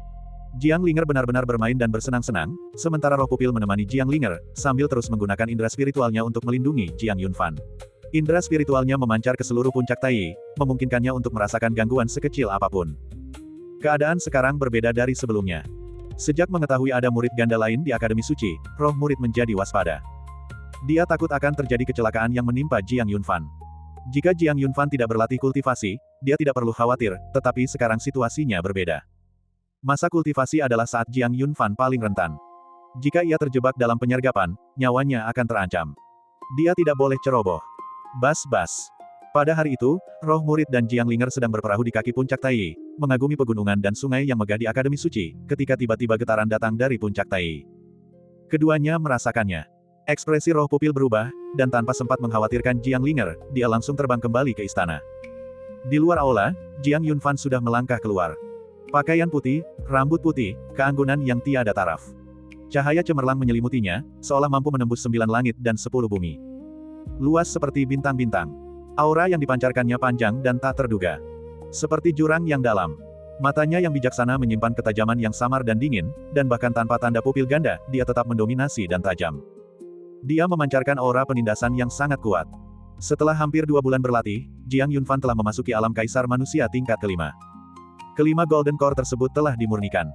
Jiang Linger benar-benar bermain dan bersenang-senang, sementara roh pupil menemani Jiang Linger, sambil terus menggunakan indera spiritualnya untuk melindungi Jiang Yunfan. Indera spiritualnya memancar ke seluruh puncak Tai, memungkinkannya untuk merasakan gangguan sekecil apapun. Keadaan sekarang berbeda dari sebelumnya. Sejak mengetahui ada murid ganda lain di Akademi Suci, roh murid menjadi waspada. Dia takut akan terjadi kecelakaan yang menimpa Jiang Yunfan. Jika Jiang Yunfan tidak berlatih kultivasi, dia tidak perlu khawatir, tetapi sekarang situasinya berbeda. Masa kultivasi adalah saat Jiang Yunfan paling rentan. Jika ia terjebak dalam penyergapan, nyawanya akan terancam. Dia tidak boleh ceroboh. Bas-bas. Pada hari itu, roh murid dan Jiang Linger sedang berperahu di kaki puncak Tai, mengagumi pegunungan dan sungai yang megah di Akademi Suci, ketika tiba-tiba getaran datang dari puncak Tai. Keduanya merasakannya. Ekspresi roh pupil berubah, dan tanpa sempat mengkhawatirkan Jiang Linger, dia langsung terbang kembali ke istana. Di luar aula, Jiang Yunfan sudah melangkah keluar. Pakaian putih, rambut putih, keanggunan yang tiada taraf. Cahaya cemerlang menyelimutinya, seolah mampu menembus 9 langit dan 10 bumi. Luas seperti bintang-bintang. Aura yang dipancarkannya panjang dan tak terduga. Seperti jurang yang dalam. Matanya yang bijaksana menyimpan ketajaman yang samar dan dingin, dan bahkan tanpa tanda pupil ganda, dia tetap mendominasi dan tajam. Dia memancarkan aura penindasan yang sangat kuat. Setelah hampir 2 bulan berlatih, Jiang Yunfan telah memasuki alam kaisar manusia tingkat kelima. Kelima Golden Core tersebut telah dimurnikan.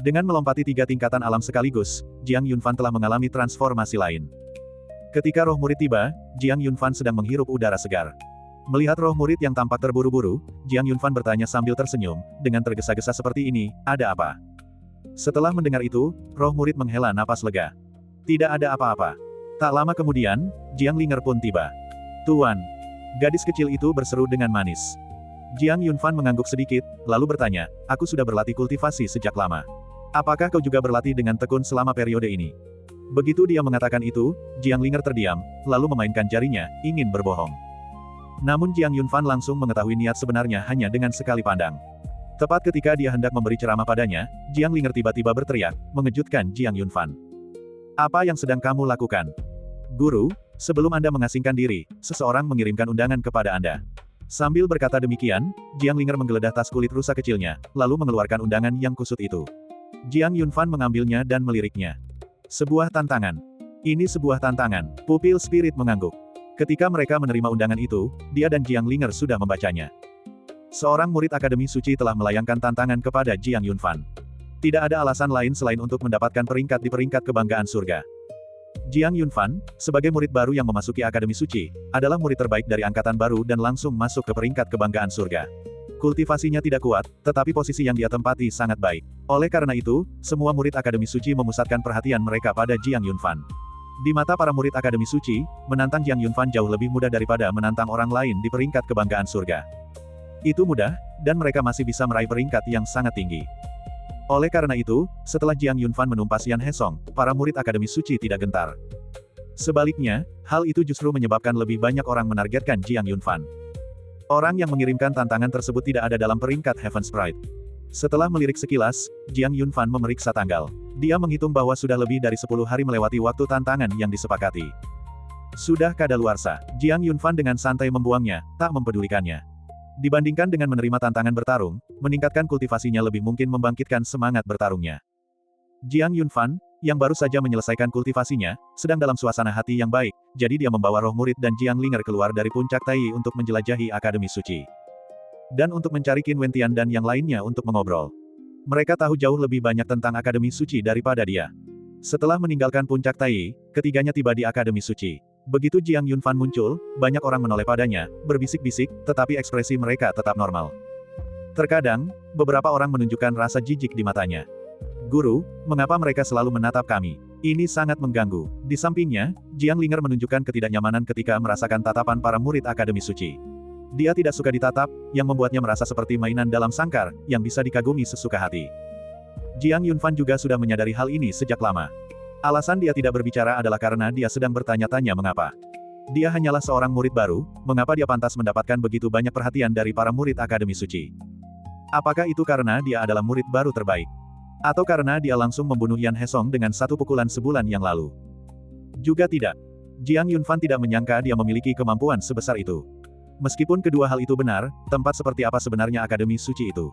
Dengan melompati 3 tingkatan alam sekaligus, Jiang Yunfan telah mengalami transformasi lain. Ketika roh murid tiba, Jiang Yunfan sedang menghirup udara segar. Melihat roh murid yang tampak terburu-buru, Jiang Yunfan bertanya sambil tersenyum, dengan tergesa-gesa seperti ini, ada apa? Setelah mendengar itu, roh murid menghela napas lega. Tidak ada apa-apa. Tak lama kemudian, Jiang Linger pun tiba. Tuan. Gadis kecil itu berseru dengan manis. Jiang Yunfan mengangguk sedikit, lalu bertanya, aku sudah berlatih kultivasi sejak lama. Apakah kau juga berlatih dengan tekun selama periode ini? Begitu dia mengatakan itu, Jiang Linger terdiam, lalu memainkan jarinya, ingin berbohong. Namun Jiang Yunfan langsung mengetahui niat sebenarnya hanya dengan sekali pandang. Tepat ketika dia hendak memberi ceramah padanya, Jiang Linger tiba-tiba berteriak, mengejutkan Jiang Yunfan. Apa yang sedang kamu lakukan? Guru, sebelum Anda mengasingkan diri, seseorang mengirimkan undangan kepada Anda. Sambil berkata demikian, Jiang Linger menggeledah tas kulit rusa kecilnya, lalu mengeluarkan undangan yang kusut itu. Jiang Yunfan mengambilnya dan meliriknya. Sebuah tantangan. Ini sebuah tantangan, pupil spirit mengangguk. Ketika mereka menerima undangan itu, dia dan Jiang Linger sudah membacanya. Seorang murid Akademi Suci telah melayangkan tantangan kepada Jiang Yunfan. Tidak ada alasan lain selain untuk mendapatkan peringkat di peringkat kebanggaan surga. Jiang Yunfan, sebagai murid baru yang memasuki Akademi Suci, adalah murid terbaik dari angkatan baru dan langsung masuk ke peringkat kebanggaan surga. Kultivasinya tidak kuat, tetapi posisi yang dia tempati sangat baik. Oleh karena itu, semua murid Akademi Suci memusatkan perhatian mereka pada Jiang Yunfan. Di mata para murid Akademi Suci, menantang Jiang Yunfan jauh lebih mudah daripada menantang orang lain di peringkat kebanggaan surga. Itu mudah, dan mereka masih bisa meraih peringkat yang sangat tinggi. Oleh karena itu, setelah Jiang Yunfan menumpas Yan Hesong, para murid Akademi Suci tidak gentar. Sebaliknya, hal itu justru menyebabkan lebih banyak orang menargetkan Jiang Yunfan. Orang yang mengirimkan tantangan tersebut tidak ada dalam peringkat Heaven's Pride. Setelah melirik sekilas, Jiang Yunfan memeriksa tanggal. Dia menghitung bahwa sudah lebih dari 10 hari melewati waktu tantangan yang disepakati. Sudah kadaluarsa, Jiang Yunfan dengan santai membuangnya, tak mempedulikannya. Dibandingkan dengan menerima tantangan bertarung, meningkatkan kultivasinya lebih mungkin membangkitkan semangat bertarungnya. Jiang Yunfan, yang baru saja menyelesaikan kultivasinya, sedang dalam suasana hati yang baik, jadi dia membawa roh murid dan Jiang Linger keluar dari puncak Tai untuk menjelajahi Akademi Suci. Dan untuk mencari Qin Wentian dan yang lainnya untuk mengobrol. Mereka tahu jauh lebih banyak tentang Akademi Suci daripada dia. Setelah meninggalkan puncak Tai, ketiganya tiba di Akademi Suci. Begitu Jiang Yunfan muncul, banyak orang menoleh padanya, berbisik-bisik, tetapi ekspresi mereka tetap normal. Terkadang, beberapa orang menunjukkan rasa jijik di matanya. Guru, mengapa mereka selalu menatap kami? Ini sangat mengganggu. Di sampingnya, Jiang Linger menunjukkan ketidaknyamanan ketika merasakan tatapan para murid Akademi Suci. Dia tidak suka ditatap, yang membuatnya merasa seperti mainan dalam sangkar, yang bisa dikagumi sesuka hati. Jiang Yunfan juga sudah menyadari hal ini sejak lama. Alasan dia tidak berbicara adalah karena dia sedang bertanya-tanya mengapa. Dia hanyalah seorang murid baru, mengapa dia pantas mendapatkan begitu banyak perhatian dari para murid Akademi Suci? Apakah itu karena dia adalah murid baru terbaik? Atau karena dia langsung membunuh Yan Hesong dengan satu pukulan sebulan yang lalu? Juga tidak. Jiang Yunfan tidak menyangka dia memiliki kemampuan sebesar itu. Meskipun kedua hal itu benar, tempat seperti apa sebenarnya Akademi Suci itu?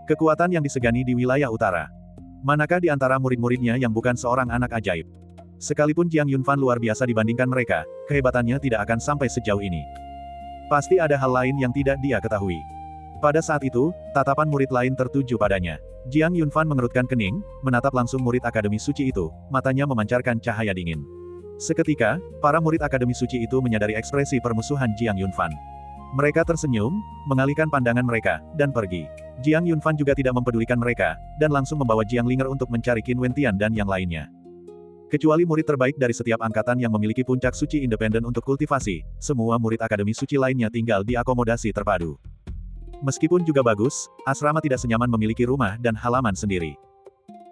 Kekuatan yang disegani di wilayah utara. Manakah di antara murid-muridnya yang bukan seorang anak ajaib? Sekalipun Jiang Yunfan luar biasa dibandingkan mereka, kehebatannya tidak akan sampai sejauh ini. Pasti ada hal lain yang tidak dia ketahui. Pada saat itu, tatapan murid lain tertuju padanya. Jiang Yunfan mengerutkan kening, menatap langsung murid Akademi Suci itu, matanya memancarkan cahaya dingin. Seketika, para murid Akademi Suci itu menyadari ekspresi permusuhan Jiang Yunfan. Mereka tersenyum, mengalihkan pandangan mereka, dan pergi. Jiang Yunfan juga tidak mempedulikan mereka, dan langsung membawa Jiang Linger untuk mencari Qin Wentian dan yang lainnya. Kecuali murid terbaik dari setiap angkatan yang memiliki puncak suci independen untuk kultivasi, semua murid Akademi Suci lainnya tinggal di akomodasi terpadu. Meskipun juga bagus, asrama tidak senyaman memiliki rumah dan halaman sendiri.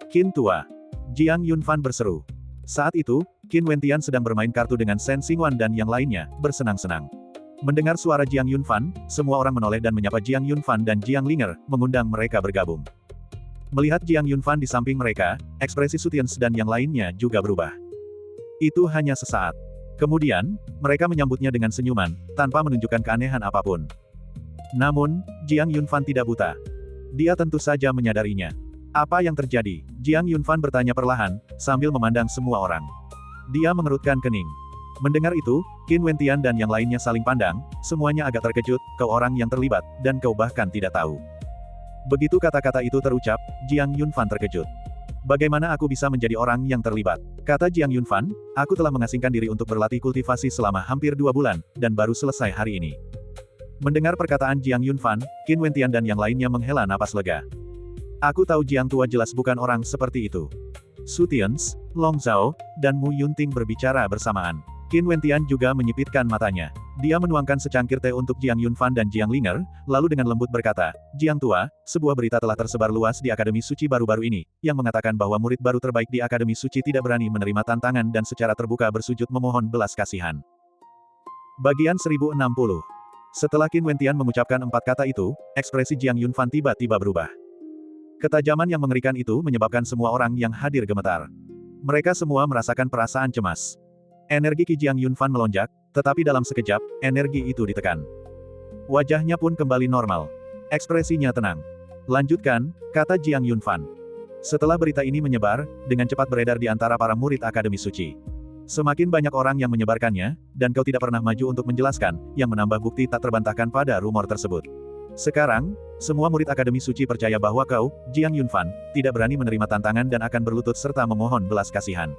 Qin tua. Jiang Yunfan berseru. Saat itu, Qin Wentian sedang bermain kartu dengan Shen Xingwan dan yang lainnya, bersenang-senang. Mendengar suara Jiang Yunfan, semua orang menoleh dan menyapa Jiang Yunfan dan Jiang Linger, mengundang mereka bergabung. Melihat Jiang Yunfan di samping mereka, ekspresi Sutians dan yang lainnya juga berubah. Itu hanya sesaat. Kemudian, mereka menyambutnya dengan senyuman, tanpa menunjukkan keanehan apapun. Namun, Jiang Yunfan tidak buta. Dia tentu saja menyadarinya. Apa yang terjadi? Jiang Yunfan bertanya perlahan, sambil memandang semua orang. Dia mengerutkan kening. Mendengar itu, Qin Wentian dan yang lainnya saling pandang, semuanya agak terkejut, kau orang yang terlibat, dan kau bahkan tidak tahu. Begitu kata-kata itu terucap, Jiang Yunfan terkejut. Bagaimana aku bisa menjadi orang yang terlibat? Kata Jiang Yunfan, aku telah mengasingkan diri untuk berlatih kultivasi selama hampir 2 bulan, dan baru selesai hari ini. Mendengar perkataan Jiang Yunfan, Qin Wentian dan yang lainnya menghela napas lega. Aku tahu Jiang tua jelas bukan orang seperti itu. Su Tians, Long Zhao, dan Mu Yunting berbicara bersamaan. Qin Wentian juga menyipitkan matanya. Dia menuangkan secangkir teh untuk Jiang Yunfan dan Jiang Linger, lalu dengan lembut berkata, Jiang tua, sebuah berita telah tersebar luas di Akademi Suci baru-baru ini, yang mengatakan bahwa murid baru terbaik di Akademi Suci tidak berani menerima tantangan dan secara terbuka bersujud memohon belas kasihan. Bagian 1060. Setelah Qin Wentian mengucapkan 4 kata itu, ekspresi Jiang Yunfan tiba-tiba berubah. Ketajaman yang mengerikan itu menyebabkan semua orang yang hadir gemetar. Mereka semua merasakan perasaan cemas. Energi Qi Jiang Yunfan melonjak, tetapi dalam sekejap, energi itu ditekan. Wajahnya pun kembali normal. Ekspresinya tenang. Lanjutkan, kata Jiang Yunfan. Setelah berita ini menyebar, dengan cepat beredar di antara para murid Akademi Suci. Semakin banyak orang yang menyebarkannya, dan kau tidak pernah maju untuk menjelaskan, yang menambah bukti tak terbantahkan pada rumor tersebut. Sekarang, semua murid Akademi Suci percaya bahwa kau, Jiang Yunfan, tidak berani menerima tantangan dan akan berlutut serta memohon belas kasihan.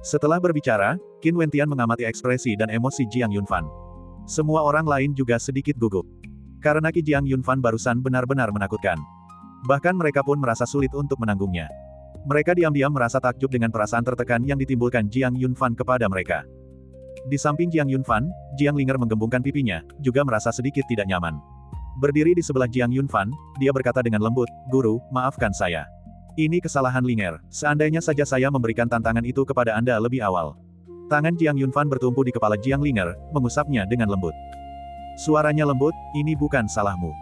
Setelah berbicara, Qin Wentian mengamati ekspresi dan emosi Jiang Yunfan. Semua orang lain juga sedikit gugup. Karena Qi Jiang Yunfan barusan benar-benar menakutkan. Bahkan mereka pun merasa sulit untuk menanggungnya. Mereka diam-diam merasa takjub dengan perasaan tertekan yang ditimbulkan Jiang Yunfan kepada mereka. Di samping Jiang Yunfan, Jiang Linger menggembungkan pipinya, juga merasa sedikit tidak nyaman. Berdiri di sebelah Jiang Yunfan, dia berkata dengan lembut, Guru, maafkan saya. Ini kesalahan Linger, seandainya saja saya memberikan tantangan itu kepada Anda lebih awal. Tangan Jiang Yunfan bertumpu di kepala Jiang Linger, mengusapnya dengan lembut. Suaranya lembut, ini bukan salahmu.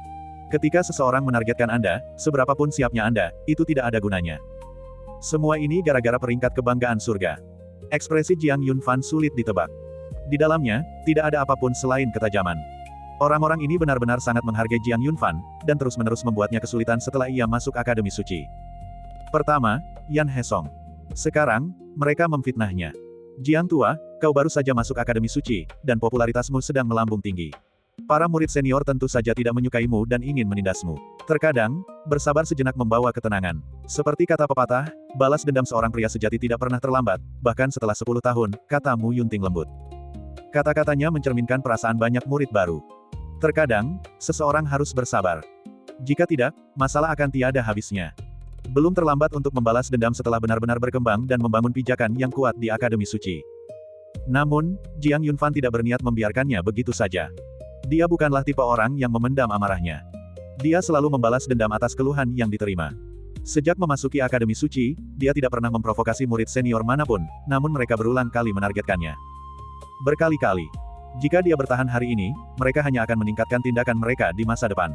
Ketika seseorang menargetkan Anda, seberapapun siapnya Anda, itu tidak ada gunanya. Semua ini gara-gara peringkat kebanggaan surga. Ekspresi Jiang Yunfan sulit ditebak. Di dalamnya, tidak ada apapun selain ketajaman. Orang-orang ini benar-benar sangat menghargai Jiang Yunfan, dan terus-menerus membuatnya kesulitan setelah ia masuk Akademi Suci. Pertama, Yan Hesong. Sekarang, mereka memfitnahnya. Jiang tua, kau baru saja masuk Akademi Suci, dan popularitasmu sedang melambung tinggi. Para murid senior tentu saja tidak menyukaimu dan ingin menindasmu. Terkadang, bersabar sejenak membawa ketenangan. Seperti kata pepatah, balas dendam seorang pria sejati tidak pernah terlambat, bahkan setelah 10 tahun, kata Mu Yunting lembut. Kata-katanya mencerminkan perasaan banyak murid baru. Terkadang, seseorang harus bersabar. Jika tidak, masalah akan tiada habisnya. Belum terlambat untuk membalas dendam setelah benar-benar berkembang dan membangun pijakan yang kuat di Akademi Suci. Namun, Jiang Yunfan tidak berniat membiarkannya begitu saja. Dia bukanlah tipe orang yang memendam amarahnya. Dia selalu membalas dendam atas keluhan yang diterima. Sejak memasuki Akademi Suci, dia tidak pernah memprovokasi murid senior manapun, namun mereka berulang kali menargetkannya. Berkali-kali. Jika dia bertahan hari ini, mereka hanya akan meningkatkan tindakan mereka di masa depan.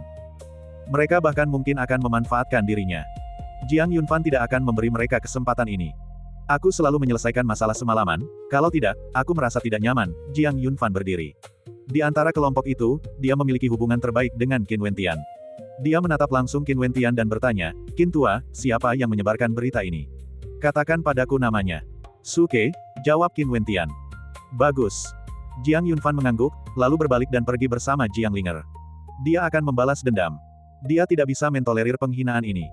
Mereka bahkan mungkin akan memanfaatkan dirinya. Jiang Yunfan tidak akan memberi mereka kesempatan ini. Aku selalu menyelesaikan masalah semalaman, kalau tidak, aku merasa tidak nyaman, Jiang Yunfan berdiri. Di antara kelompok itu, dia memiliki hubungan terbaik dengan Qin Wentian. Dia menatap langsung Qin Wentian dan bertanya, Qin Tua, siapa yang menyebarkan berita ini? Katakan padaku namanya. Suke, jawab Qin Wentian. Bagus. Jiang Yunfan mengangguk, lalu berbalik dan pergi bersama Jiang Linger. Dia akan membalas dendam. Dia tidak bisa mentolerir penghinaan ini.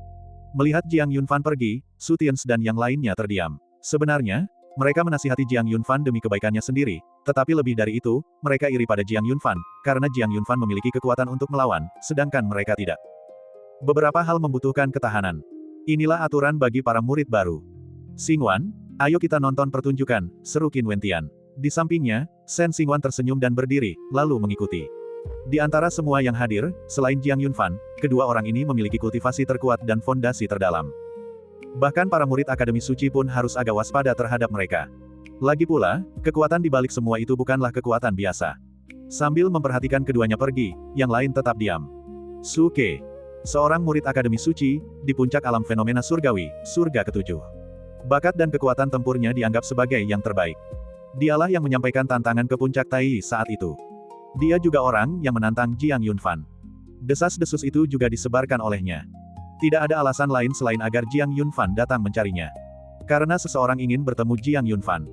Melihat Jiang Yunfan pergi, Su Tians dan yang lainnya terdiam. Sebenarnya, mereka menasihati Jiang Yunfan demi kebaikannya sendiri, tetapi lebih dari itu, mereka iri pada Jiang Yunfan, karena Jiang Yunfan memiliki kekuatan untuk melawan, sedangkan mereka tidak. Beberapa hal membutuhkan ketahanan. Inilah aturan bagi para murid baru. Xingwan, ayo kita nonton pertunjukan, seru Qin Wentian. Di sampingnya, Shen Xingwan tersenyum dan berdiri, lalu mengikuti. Di antara semua yang hadir, selain Jiang Yunfan, kedua orang ini memiliki kultivasi terkuat dan fondasi terdalam. Bahkan para murid Akademi Suci pun harus agak waspada terhadap mereka. Lagi pula, kekuatan di balik semua itu bukanlah kekuatan biasa. Sambil memperhatikan keduanya pergi, yang lain tetap diam. Suke, seorang murid Akademi Suci, di puncak alam fenomena surgawi, surga ketujuh. Bakat dan kekuatan tempurnya dianggap sebagai yang terbaik. Dialah yang menyampaikan tantangan ke puncak Tai saat itu. Dia juga orang yang menantang Jiang Yunfan. Desas-desus itu juga disebarkan olehnya. Tidak ada alasan lain selain agar Jiang Yunfan datang mencarinya. Karena seseorang ingin bertemu Jiang Yunfan.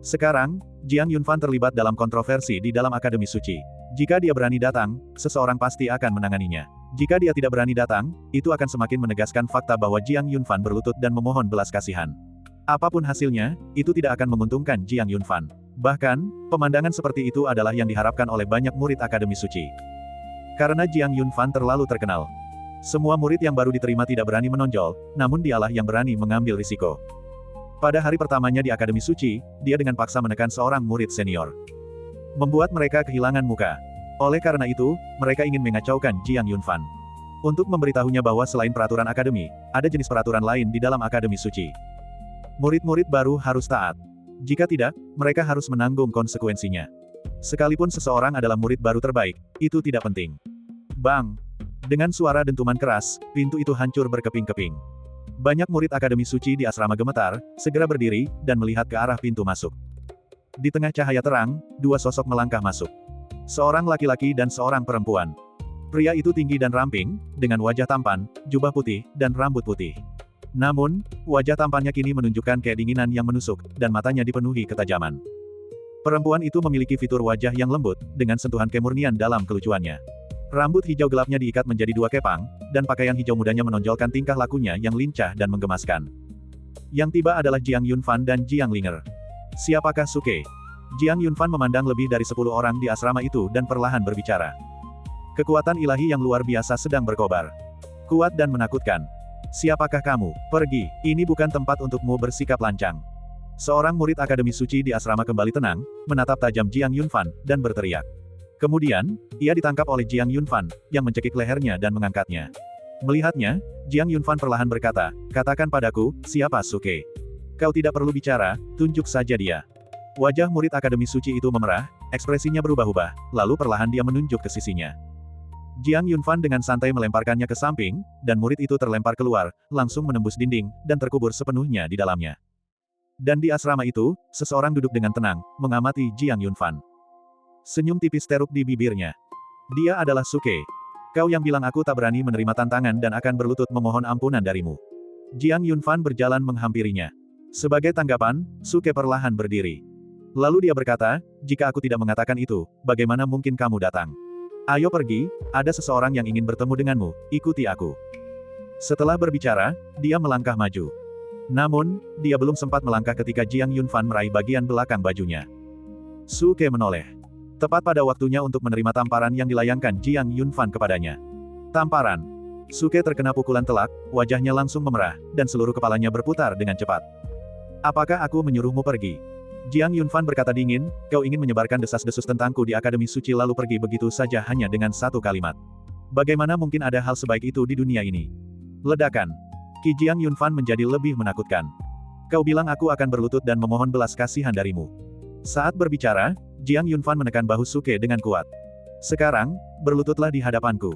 Sekarang, Jiang Yunfan terlibat dalam kontroversi di dalam Akademi Suci. Jika dia berani datang, seseorang pasti akan menanganinya. Jika dia tidak berani datang, itu akan semakin menegaskan fakta bahwa Jiang Yunfan berlutut dan memohon belas kasihan. Apapun hasilnya, itu tidak akan menguntungkan Jiang Yunfan. Bahkan, pemandangan seperti itu adalah yang diharapkan oleh banyak murid Akademi Suci. Karena Jiang Yunfan terlalu terkenal. Semua murid yang baru diterima tidak berani menonjol, namun dialah yang berani mengambil risiko. Pada hari pertamanya di Akademi Suci, dia dengan paksa menekan seorang murid senior. Membuat mereka kehilangan muka. Oleh karena itu, mereka ingin mengacaukan Jiang Yunfan. Untuk memberitahunya bahwa selain peraturan akademi, ada jenis peraturan lain di dalam Akademi Suci. Murid-murid baru harus taat. Jika tidak, mereka harus menanggung konsekuensinya. Sekalipun seseorang adalah murid baru terbaik, itu tidak penting. Bang! Dengan suara dentuman keras, pintu itu hancur berkeping-keping. Banyak murid Akademi Suci di asrama gemetar, segera berdiri, dan melihat ke arah pintu masuk. Di tengah cahaya terang, dua sosok melangkah masuk. Seorang laki-laki dan seorang perempuan. Pria itu tinggi dan ramping, dengan wajah tampan, jubah putih, dan rambut putih. Namun, wajah tampannya kini menunjukkan kedinginan yang menusuk, dan matanya dipenuhi ketajaman. Perempuan itu memiliki fitur wajah yang lembut, dengan sentuhan kemurnian dalam kelucuannya. Rambut hijau gelapnya diikat menjadi dua kepang, dan pakaian hijau mudanya menonjolkan tingkah lakunya yang lincah dan menggemaskan. Yang tiba adalah Jiang Yunfan dan Jiang Linger. Siapakah Suke? Jiang Yunfan memandang lebih dari 10 orang di asrama itu dan perlahan berbicara. Kekuatan ilahi yang luar biasa sedang berkobar. Kuat dan menakutkan. Siapakah kamu? Pergi, ini bukan tempat untukmu bersikap lancang. Seorang murid Akademi Suci di asrama kembali tenang, menatap tajam Jiang Yunfan, dan berteriak. Kemudian, ia ditangkap oleh Jiang Yunfan, yang mencekik lehernya dan mengangkatnya. Melihatnya, Jiang Yunfan perlahan berkata, katakan padaku, siapa Suke? Kau tidak perlu bicara, tunjuk saja dia. Wajah murid Akademi Suci itu memerah, ekspresinya berubah-ubah, lalu perlahan dia menunjuk ke sisinya. Jiang Yunfan dengan santai melemparkannya ke samping, dan murid itu terlempar keluar, langsung menembus dinding, dan terkubur sepenuhnya di dalamnya. Dan di asrama itu, seseorang duduk dengan tenang, mengamati Jiang Yunfan. Senyum tipis teruk di bibirnya. Dia adalah Suke. Kau yang bilang aku tak berani menerima tantangan dan akan berlutut memohon ampunan darimu. Jiang Yunfan berjalan menghampirinya. Sebagai tanggapan, Suke perlahan berdiri. Lalu dia berkata, jika aku tidak mengatakan itu, bagaimana mungkin kamu datang? Ayo pergi, ada seseorang yang ingin bertemu denganmu, ikuti aku. Setelah berbicara, dia melangkah maju. Namun, dia belum sempat melangkah ketika Jiang Yunfan meraih bagian belakang bajunya. Suke menoleh. Tepat pada waktunya untuk menerima tamparan yang dilayangkan Jiang Yunfan kepadanya. Tamparan. Suke terkena pukulan telak, wajahnya langsung memerah, dan seluruh kepalanya berputar dengan cepat. Apakah aku menyuruhmu pergi? Jiang Yunfan berkata dingin, kau ingin menyebarkan desas-desus tentangku di Akademi Suci lalu pergi begitu saja hanya dengan satu kalimat. Bagaimana mungkin ada hal sebaik itu di dunia ini? Ledakan. Ki Jiang Yunfan menjadi lebih menakutkan. Kau bilang aku akan berlutut dan memohon belas kasihan darimu. Saat berbicara, Jiang Yunfan menekan bahu Suke dengan kuat. Sekarang, berlututlah di hadapanku.